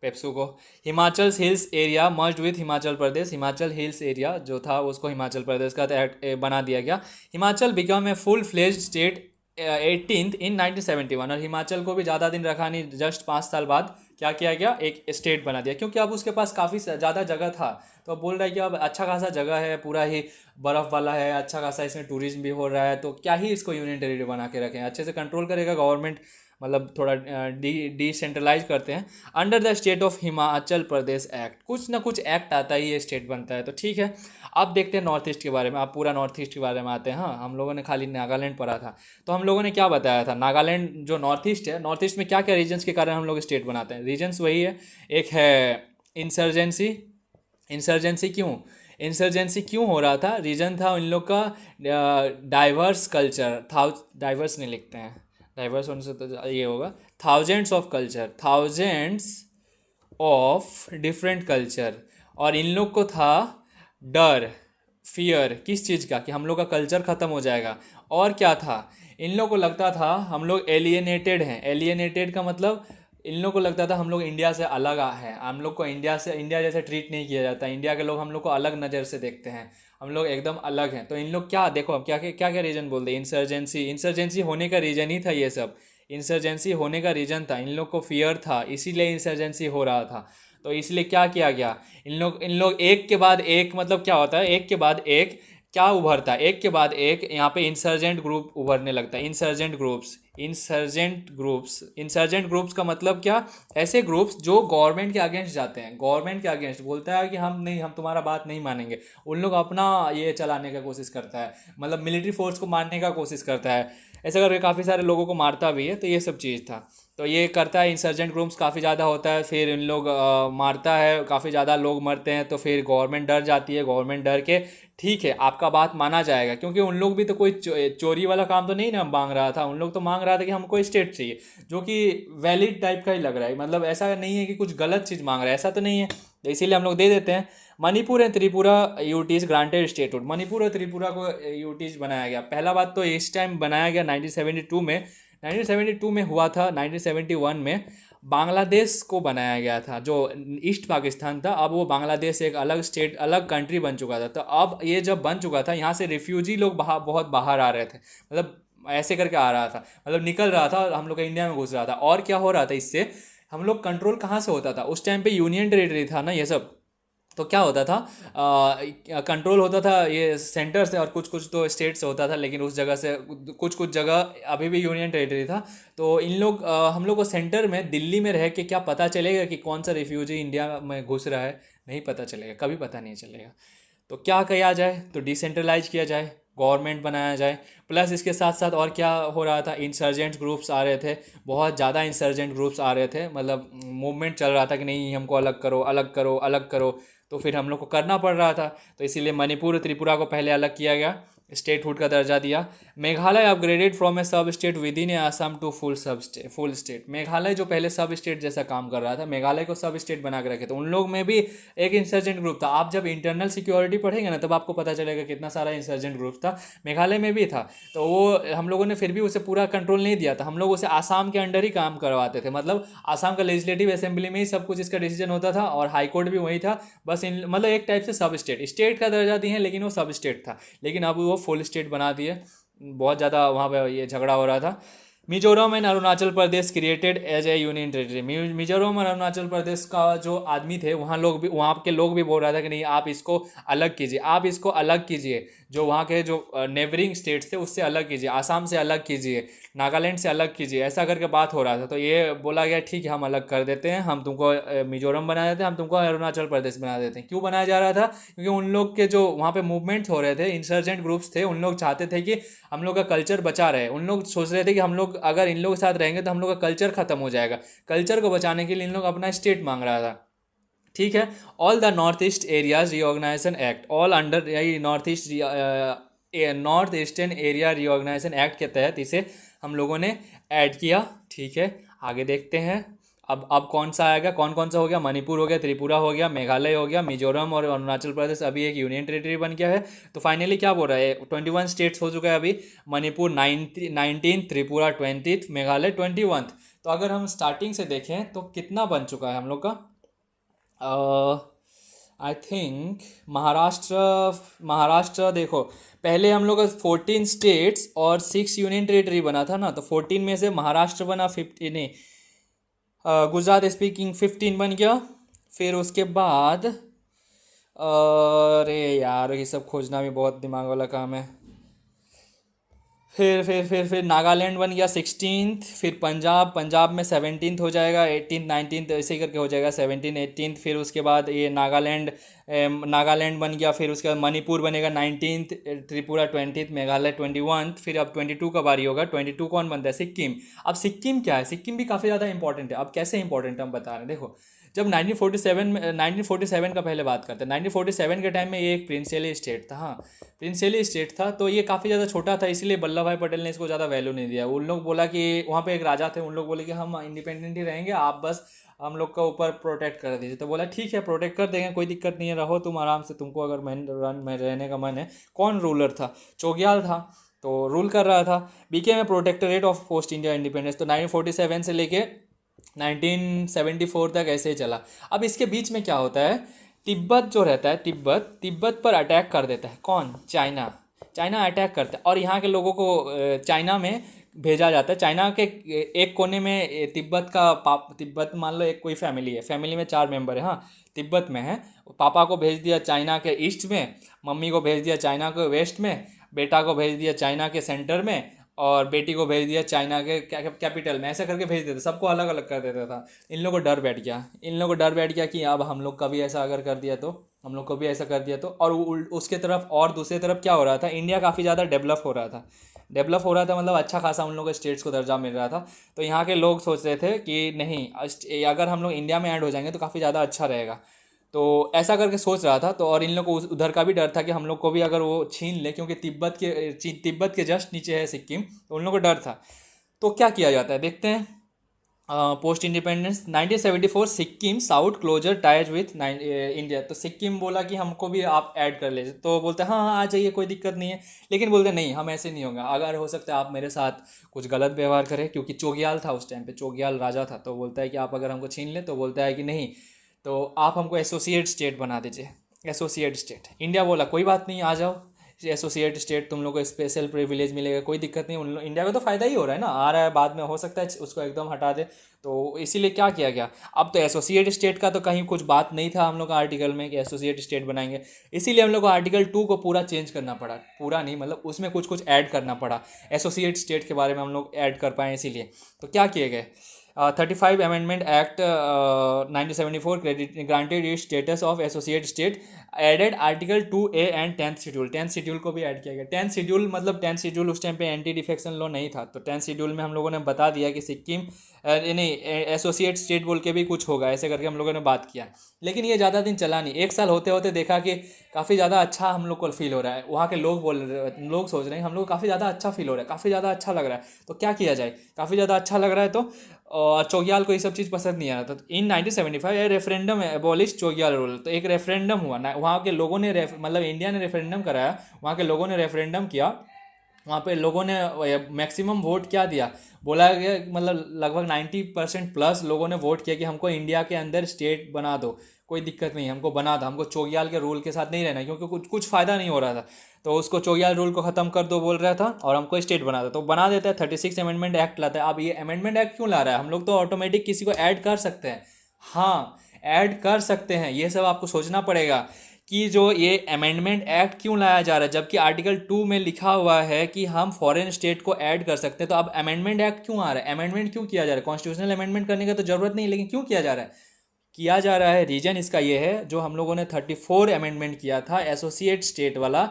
पेप्सू को। Himachal hills area merged with Himachal Pradesh, Himachal hills area जो था उसको हिमाचल प्रदेश का बना दिया गया। Himachal became a full fledged state 18th in 1971। और हिमाचल को भी ज़्यादा दिन रखा नहीं, जस्ट 5 साल बाद क्या किया गया, एक स्टेट बना दिया, क्योंकि अब उसके पास काफ़ी ज़्यादा जगह था। तो अब बोल रहा है कि अब अच्छा खासा जगह है, पूरा ही बर्फ़ वाला है, अच्छा खासा इसमें टूरिज्म भी हो रहा है, तो क्या ही इसको यूनियन टेरिटरी बना के रखें, अच्छे से कंट्रोल करेगा गवर्नमेंट, मतलब थोड़ा डिसेंट्रलाइज करते हैं। Under the state of Himachal Pradesh act, कुछ ना कुछ एक्ट आता ही ये स्टेट बनता है। तो ठीक है, अब देखते हैं नॉर्थ ईस्ट के बारे में। आप पूरा नॉर्थ ईस्ट के बारे में आते हैं। हाँ, हम लोगों ने खाली नागालैंड पढ़ा था, तो हम लोगों ने क्या बताया था, नागालैंड जो नॉर्थ ईस्ट है, नॉर्थ ईस्ट में क्या क्या रीजन्स के कारण हम लोग स्टेट बनाते हैं। रीजन्स वही है, एक है इंसर्जेंसी। इंसर्जेंसी क्यों हो रहा था? रीजन था इन लोग का डाइवर्स कल्चर था, डाइवर्स नहीं लिखते हैं, डाइवर्स होने से तो ये होगा thousands of culture, thousands of different culture. और इन लोग को था डर, फियर, किस चीज़ का, कि हम लोग का कल्चर ख़त्म हो जाएगा। और क्या था, इन लोग को लगता था हम लोग एलिएनेटेड हैं। एलिएनेटेड का मतलब इन लोग को लगता था हम लोग इंडिया से अलग हैं, हम लोग को इंडिया जैसे ट्रीट नहीं किया जाता, इंडिया के लोग हम लोग को अलग नज़र से देखते हैं, हम लोग एकदम अलग हैं। तो इन लोग क्या, देखो अब क्या क्या क्या क्या रीज़न बोलते हैं, इंसर्जेंसी होने का रीज़न ही था ये सब। इंसर्जेंसी होने का रीज़न था, इन लोग को फियर था, इसीलिए इंसर्जेंसी हो रहा था। तो इसलिए क्या किया गया, इन लोग एक के बाद एक, मतलब क्या होता है, एक के बाद एक क्या उभरता है, एक के बाद एक यहाँ पे इंसर्जेंट ग्रुप उभरने लगता है। इंसर्जेंट ग्रुप्स का मतलब क्या, ऐसे ग्रुप्स जो गवर्नमेंट के अगेंस्ट जाते हैं, गवर्नमेंट के अगेंस्ट बोलता है कि हम नहीं, हम तुम्हारा बात नहीं मानेंगे। उन लोग अपना ये चलाने का कोशिश करता है, मतलब मिलिट्री फोर्स को मारने का कोशिश करता है, ऐसा करके काफ़ी सारे लोगों को मारता भी है। तो ये सब चीज़ था, तो ये करता है। इंसर्जेंट ग्रुप्स काफ़ी ज़्यादा होता है, फिर इन लोग मारता है, काफ़ी ज़्यादा लोग मरते हैं, तो फिर गवर्नमेंट डर जाती है। गवर्नमेंट डर के ठीक है आपका बात माना जाएगा, क्योंकि उन लोग भी तो कोई चोरी वाला काम तो नहीं ना मांग रहा था। उन लोग तो मांग रहा था कि हमको स्टेट चाहिए, जो कि वैलिड टाइप का ही लग रहा है, मतलब ऐसा नहीं है कि कुछ गलत चीज़ मांग रहा है, ऐसा तो नहीं है। तो इसीलिए हम लोग दे देते हैं। Manipur and Tripura UTs granted statehood. Manipur और त्रिपुरा को यूटीज बनाया गया। पहला बात तो इस टाइम बनाया गया 1972 में। 1972 में हुआ था, 1971 में बांग्लादेश को बनाया गया था, जो ईस्ट पाकिस्तान था। अब वो बांग्लादेश एक अलग स्टेट, अलग कंट्री बन चुका था। तो अब ये जब बन चुका था, यहाँ से रिफ्यूजी लोग बहुत बाहर आ रहे थे, मतलब ऐसे करके आ रहा था, मतलब निकल रहा था और हम लोग का इंडिया में घुस रहा था। और क्या हो रहा था इससे, हम लोग कंट्रोल कहाँ से होता था, उस टाइम पे यूनियन टेरिटरी था ना ये सब। तो क्या होता था, कंट्रोल होता था ये सेंटर से, और कुछ कुछ तो स्टेट से होता था, लेकिन उस जगह से कुछ कुछ जगह अभी भी यूनियन टेरिटरी था। तो इन लोग हम लोग को सेंटर में दिल्ली में रह के क्या पता चलेगा कि कौन सा रिफ्यूजी इंडिया में घुस रहा है, नहीं पता चलेगा, कभी पता नहीं चलेगा। तो क्या किया जाए, तो डिसेंट्रलाइज किया जाए, गवर्नमेंट बनाया जाए। प्लस इसके साथ साथ और क्या हो रहा था, इंसर्जेंट ग्रुप्स आ रहे थे, बहुत ज़्यादा इंसर्जेंट ग्रुप्स आ रहे थे, मतलब मूवमेंट चल रहा था कि नहीं हमको अलग करो, अलग करो, अलग करो। तो फिर हम लोग को करना पड़ रहा था। तो इसीलिए मणिपुर और त्रिपुरा को पहले अलग किया गया, स्टेटहुड का दर्जा दिया। Meghalaya upgraded from a sub state within a Assam to full state. Meghalaya जो पहले सब स्टेट जैसा काम कर रहा था, मेघालय को सब स्टेट बना के रखे, तो उन लोग में भी एक इंसर्जेंट ग्रुप था। आप जब इंटरनल सिक्योरिटी पढ़ेंगे ना, तब आपको पता चलेगा कितना सारा इंसर्जेंट ग्रुप था, मेघालय में भी था। तो वो हम लोगों ने फिर भी उसे पूरा कंट्रोल नहीं दिया था, हम लोग उसे आसाम के अंडर ही काम करवाते थे, मतलब आसाम का लेजिस्लेटिव असेंबली में ही सब कुछ इसका डिसीजन होता था, और हाई कोर्ट भी वही था। बस इन मतलब एक टाइप से सब स्टेट, स्टेट का दर्जा दिए हैं, लेकिन वो सब स्टेट था। लेकिन अब वो फुल स्टेट बना दिए, बहुत ज़्यादा वहाँ पे ये झगड़ा हो रहा था। Mizoram and Arunachal Pradesh created as a union territory. Mizoram और अरुणाचल प्रदेश का जो आदमी थे, वहाँ लोग भी, वहाँ के लोग भी बोल रहा था कि नहीं आप इसको अलग कीजिए, आप इसको अलग कीजिए, जो वहाँ के जो नेबरिंग स्टेट्स थे उससे अलग कीजिए, आसाम से अलग कीजिए, नागालैंड से अलग कीजिए, ऐसा करके बात हो रहा था। तो ये बोला गया ठीक है हम अलग कर देते हैं, हम तुमको मिजोरम बना देते हैं, हम तुमको अरुणाचल प्रदेश बना देते हैं। क्यों बनाया जा रहा था, क्योंकि उन लोग के जो वहाँ पे मूवमेंट्स हो रहे थे, इंसर्जेंट ग्रुप्स थे, उन लोग चाहते थे कि हम लोग का कल्चर बचा रहे। उन लोग सोच रहे थे कि हम लोग अगर इन लोग के साथ रहेंगे तो हम लोग का कल्चर खत्म हो जाएगा। कल्चर को बचाने के लिए इन लोग अपना स्टेट मांग रहा था। ठीक है, all the north east areas reorganisation act, all under north eastern area reorganisation act के तहत इसे हम लोगों ने ऐड किया। ठीक है, आगे देखते हैं। अब कौन सा आएगा, कौन कौन सा हो गया, मणिपुर हो गया, त्रिपुरा हो गया, मेघालय हो गया, मिजोरम और अरुणाचल प्रदेश अभी एक यूनियन टेरिटरी बन गया है। तो फाइनली क्या बोल रहा है, 21 स्टेट्स हो चुका है अभी। मणिपुर 19, त्रिपुरा 20, मेघालय 21। तो अगर हम स्टार्टिंग से देखें तो कितना बन चुका है हम लोग का, आई थिंक महाराष्ट्र देखो, पहले हम लोग का 14 स्टेट्स और 6 यूनियन टेरिटरी बना था ना। तो 14 में से महाराष्ट्र बना, 15 नहीं, गुजरात स्पीकिंग 15 बन गया। फिर उसके बाद अरे यार ये सब खोजना भी बहुत दिमाग वाला काम है। फिर नागालैंड बन गया 16th। फिर पंजाब में 17th हो जाएगा, 18th 19th ऐसे ही करके हो जाएगा, 17 18th। फिर उसके बाद ये नागालैंड बन गया। फिर उसके बाद मणिपुर बनेगा 19th, Tripura 20th, Meghalaya 21st। फिर अब 22 का बारी होगा। 22 कौन बनता है, सिक्किम। अब सिक्किम क्या है, सिक्किम भी काफ़ी ज़्यादा इंपॉर्टेंट है। अब कैसे इंपॉर्टेंट है हम बता रहे हैं, देखो जब 1947 का पहले बात करते हैं, 1947 के टाइम में ये एक प्रिंसियली स्टेट था। हाँ, प्रिंसियली स्टेट था, तो ये काफ़ी ज़्यादा छोटा था, इसलिए वल्लभ भाई पटेल ने इसको ज़्यादा वैल्यू नहीं दिया। उन लोग बोला कि वहाँ पे एक राजा थे, उन लोग बोले कि हम इंडिपेंडेंट ही रहेंगे, आप बस हम लोग का ऊपर प्रोटेक्ट कर दीजिए। तो बोला ठीक है प्रोटेक्ट कर देंगे, कोई दिक्कत नहीं है, रहो तुम आराम से, तुमको अगर में रहने का मन है। कौन रूलर था, चोग्याल था, तो रूल कर रहा था। बीके में protectorate of post India independence, तो 1947 से लेके 1974 तक ऐसे ही चला। अब इसके बीच में क्या होता है, तिब्बत जो रहता है, तिब्बत पर अटैक कर देता है। कौन, चाइना। चाइना अटैक करता है, और यहाँ के लोगों को चाइना में भेजा जाता है चाइना के एक कोने में। तिब्बत मान लो एक कोई फैमिली है, फैमिली में 4 मेंबर है, हाँ, तिब्बत में है। पापा को भेज दिया चाइना के ईस्ट में, मम्मी को भेज दिया चाइना के वेस्ट में, बेटा को भेज दिया चाइना के सेंटर में, और बेटी को भेज दिया चाइना के कैपिटल में। ऐसे करके भेज देते, सबको अलग अलग कर देता था। इन लोगों को डर बैठ गया, इन लोगों को डर बैठ गया कि अब हम लोग का भी ऐसा अगर कर दिया तो, हम लोग को भी ऐसा कर दिया तो। और उसके तरफ और दूसरी तरफ क्या हो रहा था, इंडिया काफ़ी ज़्यादा डेवलप हो रहा था। डेवलप हो रहा था मतलब अच्छा खासा उन लोगों के स्टेट्स को दर्जा मिल रहा था। तो यहाँ के लोग सोच रहे थे कि नहीं, अगर हम लोग इंडिया में ऐड हो जाएंगे तो काफ़ी ज़्यादा अच्छा रहेगा। तो ऐसा करके सोच रहा था। तो और इन लोग को उधर का भी डर था कि हम लोग को भी अगर वो छीन ले, क्योंकि तिब्बत के जस्ट नीचे है सिक्किम, तो उन लोग को डर था। तो क्या किया जाता है देखते हैं। Post independence 1974 Sikkim sought closer ties with India. तो सिक्किम बोला कि हमको भी आप ऐड कर ले, तो बोलते हैं हाँ हाँ आ जाइए, कोई दिक्कत नहीं है। लेकिन बोलते नहीं, हम ऐसे नहीं होगा, अगर हो सकता है आप मेरे साथ कुछ गलत व्यवहार करें, क्योंकि चोग्याल था उस टाइम पे, चोग्याल राजा था। तो बोलता है कि आप अगर हमको छीन लें, तो बोलता है कि नहीं, तो आप हमको एसोसिएट स्टेट बना दीजिए, एसोसिएट स्टेट। इंडिया बोला कोई बात नहीं, आ जाओ एसोसिएट स्टेट, तुम लोग को स्पेशल प्रिविलेज मिलेगा, कोई दिक्कत नहीं। इंडिया को तो फ़ायदा ही हो रहा है ना, आ रहा है, बाद में हो सकता है उसको एकदम हटा दे। तो इसीलिए क्या किया गया, अब तो एसोसिएट स्टेट का तो कहीं कुछ बात नहीं था हम लोग का आर्टिकल में कि एसोसिएट स्टेट बनाएंगे। इसीलिए हम लोग को आर्टिकल 2 को पूरा चेंज करना पड़ा, पूरा नहीं मतलब उसमें कुछ कुछ ऐड करना पड़ा, एसोसिएट स्टेट के बारे में हम लोग ऐड कर पाए इसीलिए। तो क्या किए गए, 35 amendment act 1974 granted it status of associate state, added article 2A and 10th schedule. 10th schedule को भी ऐड किया गया। 10th शेड्यूल मतलब 10th शेड्यूल उस टाइम पे एंटी डिफेक्शन लॉ नहीं था, तो 10th शेड्यूल में हम लोगों ने बता दिया कि सिक्किम नहीं, एसोसिएट स्टेट बोल के भी कुछ होगा, ऐसे करके हम लोगों ने बात किया। लेकिन ये ज़्यादा दिन चला नहीं, 1 साल होते होते देखा कि काफ़ी ज़्यादा अच्छा हम लोग को फील हो रहा है। वहाँ के लोग लोग सोच रहे हैं हम लोग को काफ़ी ज़्यादा अच्छा फील हो रहा है, काफ़ी ज़्यादा अच्छा लग रहा है। तो क्या किया जाए, काफ़ी ज़्यादा अच्छा लग रहा है तो। और चोग्याल को ये सब चीज़ पसंद नहीं आ रहा था। तो इन 1975 रेफरेंडम एबॉलिश चोग्याल रूल। तो एक रेफरेंडम हुआ ना, वहाँ के लोगों ने मतलब इंडिया ने रेफरेंडम कराया, वहाँ के लोगों ने रेफरेंडम किया। वहाँ पे लोगों ने मैक्सिमम वोट क्या दिया, बोला गया मतलब लगभग 90% प्लस लोगों ने वोट किया कि हमको इंडिया के अंदर स्टेट बना दो, कोई दिक्कत नहीं, हमको बना दो, हमको चोग्याल के रूल के साथ नहीं रहना, क्योंकि कुछ फ़ायदा नहीं हो रहा था। तो उसको चोग्याल रूल को ख़त्म कर दो बोल रहा था, और हमको स्टेट बना दो, तो बना देता है। 36 अमेंडमेंट एक्ट लाता है। अब ये अमेंडमेंट एक्ट क्यों ला रहा है, हम लोग तो ऑटोमेटिक किसी को ऐड कर सकते हैं, हाँ ऐड कर सकते हैं। ये सब आपको सोचना पड़ेगा कि जो ये अमेंडमेंट एक्ट क्यों लाया जा रहा है, जबकि आर्टिकल 2 में लिखा हुआ है कि हम फॉरेन स्टेट को ऐड कर सकते हैं। तो अब अमेंडमेंट एक्ट क्यों आ रहा है, अमेंडमेंट क्यों किया जा रहा है, कॉन्स्टिट्यूशनल अमेंडमेंट करने का तो जरूरत नहीं, लेकिन क्यों किया जा रहा है, किया जा रहा है। रीजन इसका ये है, जो हम लोगों ने 34 अमेंडमेंट किया था एसोसिएट स्टेट वाला,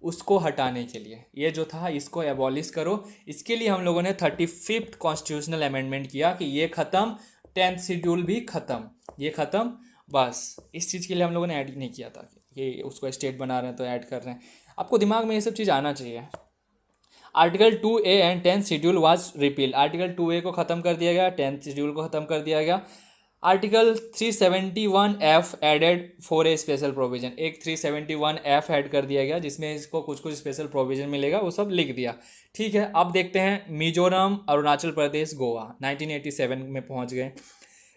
उसको हटाने के लिए, ये जो था इसको एबॉलिश करो, इसके लिए हम लोगों ने 35th कॉन्स्टिट्यूशनल अमेंडमेंट किया कि ये ख़त्म, 10th शेड्यूल भी ख़त्म, ये ख़त्म। बस इस चीज़ के लिए हम लोगों ने ऐड नहीं किया था कि उसको स्टेट बना रहे हैं तो ऐड कर रहे हैं। आपको दिमाग में ये सब चीज़ आना चाहिए। Article 2A and 10th schedule was repeal. Article 2A को ख़त्म कर दिया गया, 10th शेड्यूल को ख़त्म कर दिया गया। Article 371F added for a special provision. एक 371F ऐड कर दिया गया, जिसमें इसको कुछ कुछ स्पेशल प्रोविजन मिलेगा, वो सब लिख दिया। ठीक है, अब देखते हैं मिजोरम, अरुणाचल प्रदेश, गोवा 1987 में पहुंच गए।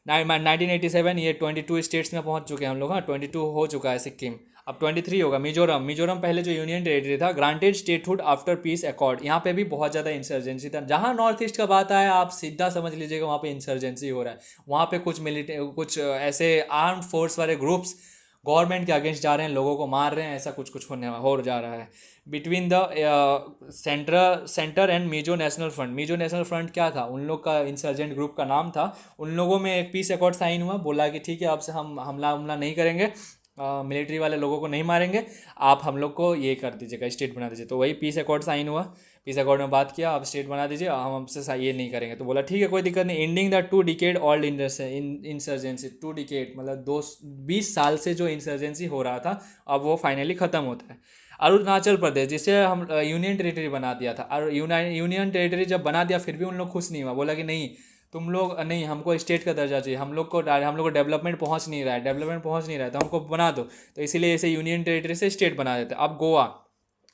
1987 ये 22 स्टेट्स में पहुंच चुके हैं हम लोग, हाँ 22 हो चुका है सिक्किम, अब 23 होगा। मिजोरम, मिजोरम पहले जो यूनियन टेरिटरी था, granted statehood after peace accord. यहाँ पे भी बहुत ज़्यादा इंसर्जेंसी था। जहाँ नॉर्थ ईस्ट का बात आया, आप सीधा समझ लीजिएगा वहाँ पे इंसर्जेंसी हो रहा है। वहाँ पे कुछ ऐसे आर्म्ड फोर्स वाले ग्रुप्स गवर्नमेंट के अगेंस्ट जा रहे हैं, लोगों को मार रहे हैं, ऐसा कुछ कुछ हो जा रहा है। Between the centre and Mizo national front. Mizo national front क्या था, उन लोग का इंसर्जेंट ग्रुप का नाम था। उन लोगों में एक पीस अकॉर्ड साइन हुआ, बोला कि ठीक है अब से हम हमला नहीं करेंगे, मिलिट्री वाले लोगों को नहीं मारेंगे, आप हम लोग को ये कर दीजिएगा, स्टेट बना दीजिए। तो वही पीस अकॉर्ड साइन हुआ, पीस अकॉर्ड में बात किया, आप स्टेट बना दीजिए, हम हमसे ये नहीं करेंगे। तो बोला ठीक है कोई दिक्कत नहीं। Ending the 2 decade old insurgency. 2 decade मतलब 20 साल से जो इंसर्जेंसी हो रहा था, अब वो फाइनली ख़त्म होता है। अरुणाचल प्रदेश, जिसे हम यूनियन टेरिटरी बना दिया था, और यूनियन टेरिटरी जब बना दिया फिर भी उन लोग खुश नहीं हुआ, बोला कि नहीं तुम लोग नहीं, हमको स्टेट का दर्जा चाहिए, हम लोग को डेवलपमेंट पहुंच नहीं रहा है, तो हमको बना दो। तो इसीलिए इसे यूनियन टेरिटरी से स्टेट बना देते। अब गोवा,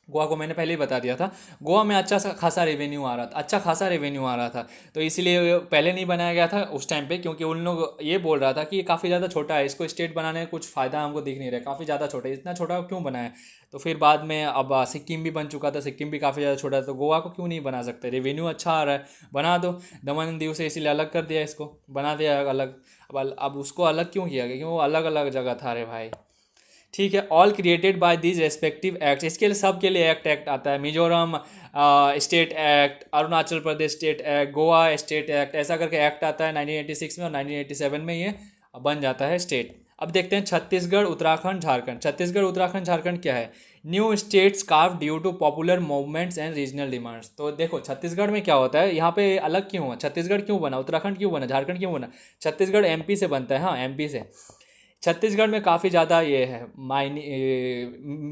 गोवा को मैंने पहले ही बता दिया था। गोवा में अच्छा सा खासा रेवेन्यू आ रहा था, अच्छा खासा रेवेन्यू आ रहा था। तो इसीलिए पहले नहीं बनाया गया था उस टाइम पे, क्योंकि उन लोग ये बोल रहा था कि ये काफ़ी ज़्यादा छोटा है, इसको स्टेट बनाने में कुछ फ़ायदा हमको दिख नहीं रहा है, काफ़ी ज़्यादा छोटा है, इतना छोटा क्यों बनाया। तो फिर बाद में अब सिक्किम भी बन चुका था, सिक्किम भी काफ़ी ज़्यादा छोटा था, तो गोवा को क्यों नहीं बना सकते, रेवेन्यू अच्छा आ रहा है, बना दो। दमन एंड दीव से इसीलिए अलग कर दिया, इसको बना दिया अलग। अब उसको अलग क्यों किया गया, क्योंकि वो अलग अलग जगह था। अरे भाई ठीक है, all created by these respective act, इसके लिए सब के लिए एक्ट एक्ट आता है। Mizoram state act, Arunachal Pradesh state act, Goa state act, ऐसा करके एक्ट आता है 1986 में, और 1987 में ये बन जाता है स्टेट। अब देखते हैं छत्तीसगढ़, उत्तराखंड, झारखंड। छत्तीसगढ़, उत्तराखंड, झारखंड क्या है, new states carve due to popular movements and regional demands. तो देखो छत्तीसगढ़ में क्या होता है, यहाँ पे अलग क्यों हुआ, छत्तीसगढ़ क्यों बना, उत्तराखंड क्यों बना, झारखंड क्यों बना। छत्तीसगढ़ एमपी से बनता है, हाँ एमपी से। छत्तीसगढ़ में काफ़ी ज़्यादा ये है,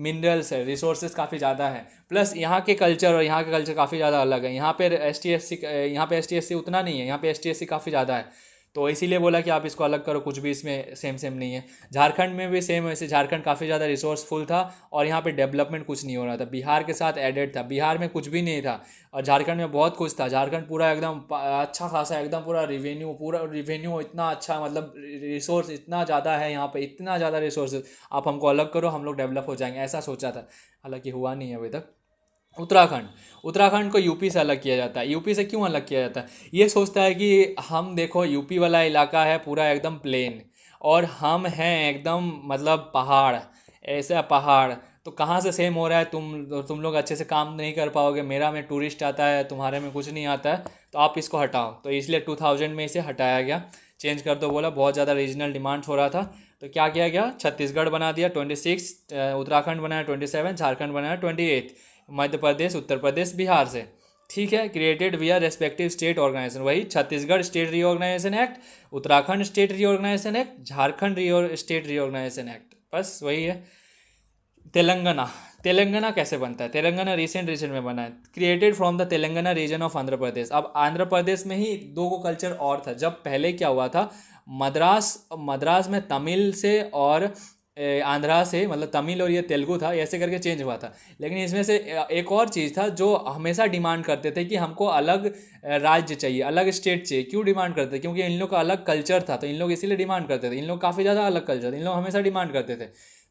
मिनरल्स है, रिसोर्सेज काफ़ी ज़्यादा है, प्लस यहाँ के कल्चर और यहाँ के कल्चर काफ़ी ज़्यादा अलग है। यहाँ पे एस टी एस सी, यहाँ पे एस टी एस सी उतना नहीं है, यहाँ पे एस टी एस सी काफ़ी ज़्यादा है। तो इसीलिए बोला कि आप इसको अलग करो, कुछ भी इसमें सेम सेम नहीं है। झारखंड में भी सेम वैसे, झारखंड काफ़ी ज़्यादा रिसोर्सफुल था और यहाँ पे डेवलपमेंट कुछ नहीं हो रहा था, बिहार के साथ एडेड था, बिहार में कुछ भी नहीं था और झारखंड में बहुत कुछ था। झारखंड पूरा एकदम अच्छा खासा, एकदम पूरा रिवेन्यू इतना अच्छा, मतलब रिसोर्स इतना ज़्यादा है यहाँ पे, इतना ज़्यादा रिसोर्सेज, आप हमको अलग करो, हम लोग डेवलप हो जाएंगे, ऐसा सोचा था। हालांकि हुआ नहीं है अभी तक। उत्तराखंड, उत्तराखंड को यूपी से अलग किया जाता है। यूपी से क्यों अलग किया जाता है, ये सोचता है कि हम देखो यूपी वाला इलाका है पूरा एकदम प्लेन, और हम हैं एकदम मतलब पहाड़, ऐसा पहाड़, तो कहाँ से सेम हो रहा है, तुम लोग अच्छे से काम नहीं कर पाओगे, मेरा में टूरिस्ट आता है, तुम्हारे में कुछ नहीं आता है, तो आप इसको हटाओ। तो इसलिए 2000 में इसे हटाया गया, चेंज कर दो बोला, बहुत ज़्यादा रीजनल डिमांड हो रहा था। तो क्या किया गया, छत्तीसगढ़ बना दिया 26, उत्तराखंड बनाया 27, झारखंड बनाया 28, मध्य प्रदेश, उत्तर प्रदेश, बिहार से। ठीक है, क्रिएटेड विया रेस्पेक्टिव स्टेट ऑर्गेनाइजेशन, वही Chhattisgarh state reorganisation act, Uttarakhand state reorganisation act, Jharkhand state reorganisation act, बस वही है। तेलंगाना, तेलंगाना कैसे बनता है, तेलंगाना रिसेंट में बना है, created from the Telangana region of Andhra Pradesh. अब आंध्र प्रदेश में ही दो को कल्चर और था, जब पहले क्या हुआ था, मद्रास मद्रास में तमिल से और आंध्रा से, मतलब तमिल और ये तेलुगु था, ऐसे करके चेंज हुआ था। लेकिन इसमें से एक और चीज़ था जो हमेशा डिमांड करते थे कि हमको अलग राज्य चाहिए, अलग स्टेट चाहिए। क्यों डिमांड करते थे, क्योंकि इन लोग का अलग कल्चर था, तो इन लोग इसीलिए डिमांड करते थे, इन लोग काफ़ी ज़्यादा अलग कल्चर था, इन लोग हमेशा डिमांड करते थे।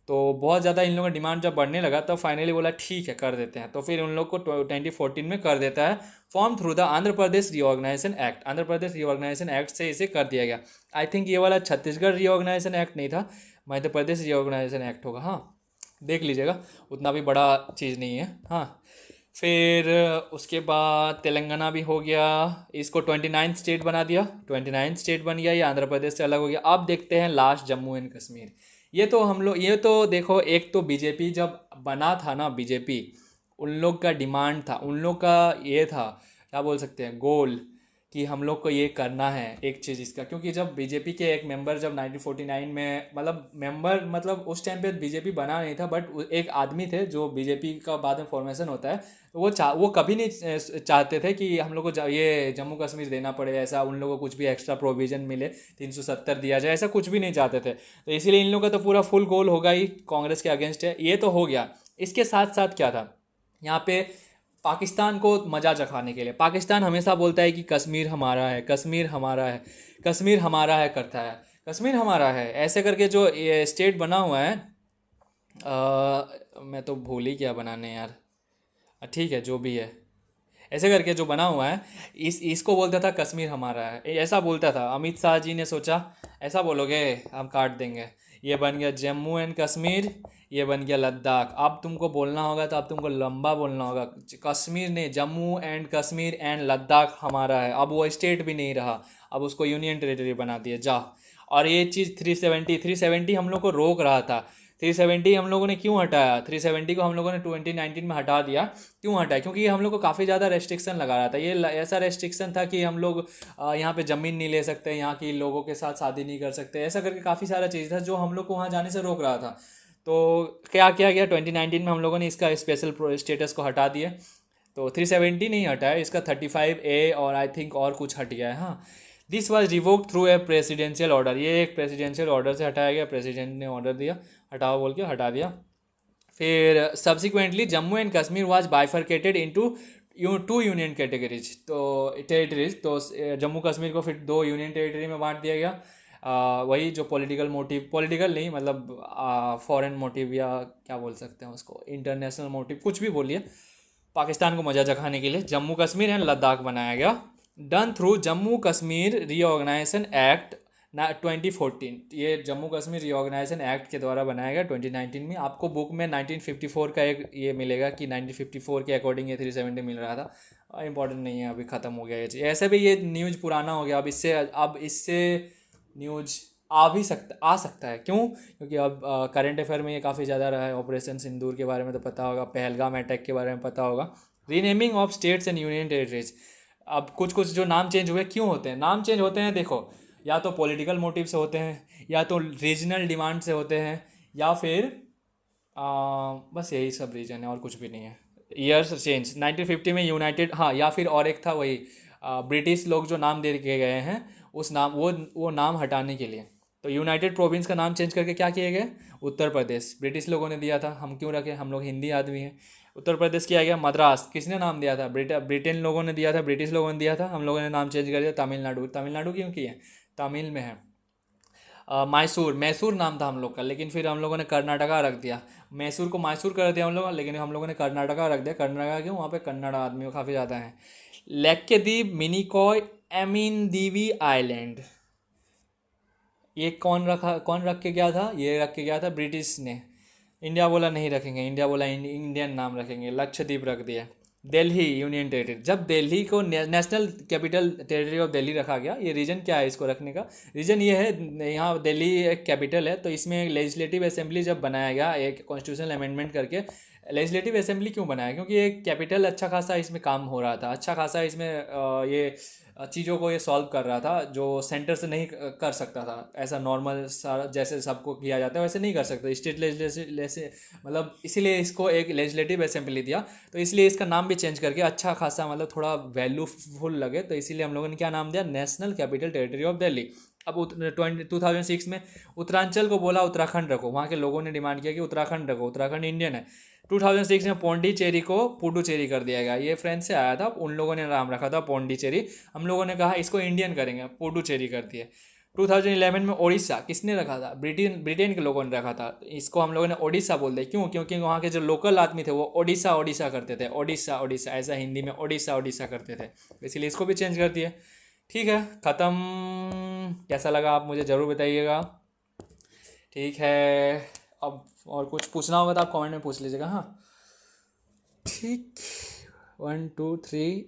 तो बहुत ज़्यादा इन लोगों का डिमांड जब बढ़ने लगा तो फाइनली बोला ठीक है कर देते हैं, तो फिर उन लोग को 2014 में कर देता है, form through the Andhra Pradesh reorganisation act. Andhra Pradesh reorganisation act से इसे कर दिया गया। आई थिंक ये वाला छत्तीसगढ़ रीऑर्गेनाइजेशन एक्ट नहीं था, मध्य प्रदेश रीऑर्गेनाइजेशन एक्ट होगा, हाँ देख लीजिएगा, उतना भी बड़ा चीज़ नहीं है। हाँ फिर उसके बाद तेलंगाना भी हो गया, इसको 29 स्टेट बना दिया, 29 स्टेट बन गया, ये आंध्र प्रदेश से अलग हो गया। अब देखते हैं लास्ट जम्मू एंड कश्मीर। ये तो हम लोग, ये तो देखो, एक तो बीजेपी जब बना था ना, बीजेपी उन लोग का डिमांड था, उन लोग का ये था, क्या बोल सकते हैं, गोल, कि हम लोग को ये करना है एक चीज़ इसका। क्योंकि जब बीजेपी के एक मेंबर जब 1949 में, मतलब मेंबर मतलब उस टाइम पे बीजेपी बना नहीं था, बट एक आदमी थे जो बीजेपी का बाद में फॉर्मेशन होता है, तो वो कभी नहीं चाहते थे कि हम लोग को ये जम्मू कश्मीर देना पड़े, ऐसा उन लोगों को कुछ भी एक्स्ट्रा प्रोविज़न मिले, 370 दिया जाए, ऐसा कुछ भी नहीं चाहते थे। तो इसीलिए इन लोगों का तो पूरा फुल गोल होगा ही, कांग्रेस के अगेंस्ट है, ये तो हो गया। इसके साथ साथ क्या था यहाँ पे, पाकिस्तान को मजा चखाने के लिए, पाकिस्तान हमेशा बोलता है कि कश्मीर हमारा है, कश्मीर हमारा है, कश्मीर हमारा है करता है, कश्मीर हमारा है, ऐसे करके जो ये स्टेट बना हुआ है, मैं तो भूल ही गया बनाने यार, ठीक है जो भी है, ऐसे करके जो बना हुआ है, इसको बोलता था कश्मीर हमारा है, ऐसा बोलता था। अमित शाह जी ने सोचा ऐसा बोलोगे हम काट देंगे, ये बन गया जम्मू एंड कश्मीर, ये बन गया लद्दाख। अब तुमको बोलना होगा तो अब तुमको लंबा बोलना होगा, कश्मीर ने, जम्मू एंड कश्मीर एंड लद्दाख हमारा है। अब वो स्टेट भी नहीं रहा, अब उसको यूनियन टेरिटरी बना दिया जा। और ये चीज़ 370 हम लोग को रोक रहा था। 370 हम लोगों ने क्यों हटाया, 370 को हम लोगों ने 2019 में हटा दिया। क्यों हटाया, क्योंकि ये हम लोग को काफ़ी ज़्यादा रेस्ट्रिक्शन लगा रहा था। ये ऐसा रेस्ट्रिक्शन था कि हम लोग यहाँ पे ज़मीन नहीं ले सकते, यहाँ की लोगों के साथ शादी नहीं कर सकते, ऐसा करके काफ़ी सारा चीज़ था जो हम लोग को वहाँ जाने से रोक रहा था। तो क्या किया गया, 2019 में हम लोगों ने इसका स्पेशल स्टेटस को हटा दिए। तो 370 नहीं हटा है, इसका 35A और आई थिंक और कुछ हट गया है। हाँ, this was revoked through a presidential order, ये एक प्रेसिडेंशियल ऑर्डर से हटाया गया, प्रेसिडेंट ने ऑर्डर दिया हटाओ बोल के हटा दिया। फिर subsequently Jammu and Kashmir was bifurcated into two union categories, तो टेरिटरीज, तो जम्मू कश्मीर को फिर दो यूनियन टेरिटरी में बांट दिया गया। वही जो पॉलिटिकल मोटिव, पॉलिटिकल नहीं मतलब फॉरेन मोटिव या क्या बोल सकते हैं उसको, इंटरनेशनल मोटिव, कुछ भी बोलिए, पाकिस्तान को मजा चखाने के लिए जम्मू कश्मीर एंड लद्दाख बनाया गया। Done through Jammu Kashmir reorganisation act ना 2014, ये जम्मू कश्मीर रीऑर्गेनाइजेशन एक्ट के द्वारा बनाया गया 2019 में। आपको बुक में 1954 का एक ये मिलेगा कि 1954 के अकॉर्डिंग ये 370 मिल रहा था। इंपॉर्टेंट नहीं है, अभी ख़त्म हो गया ये चीज़। ऐसे भी ये न्यूज़ पुराना हो गया, अब इससे न्यूज आ सकता है। क्यों? क्योंकि अब करंट अफेयर में ये काफ़ी ज़्यादा रहा है। ऑपरेशन सिंदूर के बारे में तो पता होगा, पहलगाम अटैक के बारे में पता होगा, renaming of states and union territories. अब कुछ कुछ जो नाम चेंज हुए, क्यों होते हैं नाम चेंज होते हैं? देखो, या तो पॉलिटिकल मोटिव से होते हैं, या तो रीजनल डिमांड से होते हैं, या फिर बस यही सब रीजन है और कुछ भी नहीं है। ईयर्स चेंज 1950 में यूनाइटेड, हाँ, या फिर और एक था वही ब्रिटिश लोग जो नाम दे के गए हैं, उस नाम वो नाम हटाने के लिए। तो यूनाइटेड प्रोविंस का नाम चेंज करके क्या किए गए? उत्तर प्रदेश ब्रिटिश लोगों ने दिया था, हम क्यों रखे, हम लोग हिंदी आदमी हैं। उत्तर प्रदेश किया गया। मद्रास किसने नाम दिया था? ब्रिटेन लोगों ने दिया था, ब्रिटिश लोगों ने दिया था, हम लोगों ने नाम चेंज कर दिया तमिलनाडु। तमिलनाडु क्यों किए? तमिल में है। मैसूर, मैसूर नाम था हम लोग का, लेकिन फिर हम लोगों ने कर्नाटका रख दिया। मैसूर को मैसूर कर दिया हम लोग, लेकिन हम लोगों ने कर्नाटका रख दिया। कर्नाटका क्यों? वहाँ पे कन्नड़ आदमी काफ़ी ज़्यादा हैं। लैक्केद्वीप, मिनिकॉय, एमिनदीवी आइलैंड, ये कौन रख के गया था? ये रख के गया था ब्रिटिश ने। इंडिया बोला नहीं रखेंगे, इंडिया बोला इंडियन नाम रखेंगे, लक्षद्वीप रख दिया। दिल्ली यूनियन टेरिटरी, जब दिल्ली को national capital territory of Delhi रखा गया, ये रीजन क्या है इसको रखने का? रीजन ये है, यहाँ दिल्ली एक कैपिटल है, तो इसमें लेजिस्लेटिव असेंबली जब बनाया गया एक कॉन्स्टिट्यूशनल अमेंडमेंट करके। लेजिस्लेटिव असेंबली क्यों बनाया? क्योंकि एक कैपिटल अच्छा खासा इसमें काम हो रहा था, अच्छा खासा इसमें ये चीज़ों को ये सॉल्व कर रहा था, जो सेंटर से नहीं कर सकता था। ऐसा नॉर्मल सारा जैसे सबको किया जाता है वैसे नहीं कर सकता स्टेट लेजिस्लेटिव, मतलब इसीलिए इसको एक लेजिस्लेटिव असेंबली दिया। तो इसलिए इसका नाम भी चेंज करके अच्छा खासा मतलब थोड़ा वैल्यूफुल लगे, तो इसीलिए हम लोगों ने क्या नाम दिया? National capital territory of Delhi. अब 2006 में उत्तरांचल को बोला उत्तराखंड रखो, वहाँ के लोगों ने डिमांड किया कि उत्तराखंड रखो, उत्तराखंड इंडियन है। 2006 में पौंडीचेरी को पुडुचेरी कर दिया गया। ये फ्रेंच से आया था, उन लोगों ने नाम रखा था पौंडीचेरी, हम लोगों ने कहा इसको इंडियन करेंगे, पुडुचेरी कर दिए। 2011 में ओडिशा किसने रखा था? ब्रिटेन के लोगों ने रखा था, इसको हम लोगों ने ओडिशा बोल दिया। क्यों? क्योंकि वहाँ के जो लोकल आदमी थे वो ओडिशा ओडिशा करते थे, ओडिशा ओडिशा, ऐसा हिंदी में ओडिशा ओडिशा करते थे, इसलिए इसको भी चेंज कर दिए। ठीक है, ख़त्म। कैसा लगा आप मुझे ज़रूर बताइएगा। ठीक है, अब और कुछ पूछना होगा तो आप कमेंट में पूछ लीजिएगा। हाँ, ठीक, 1 2 3।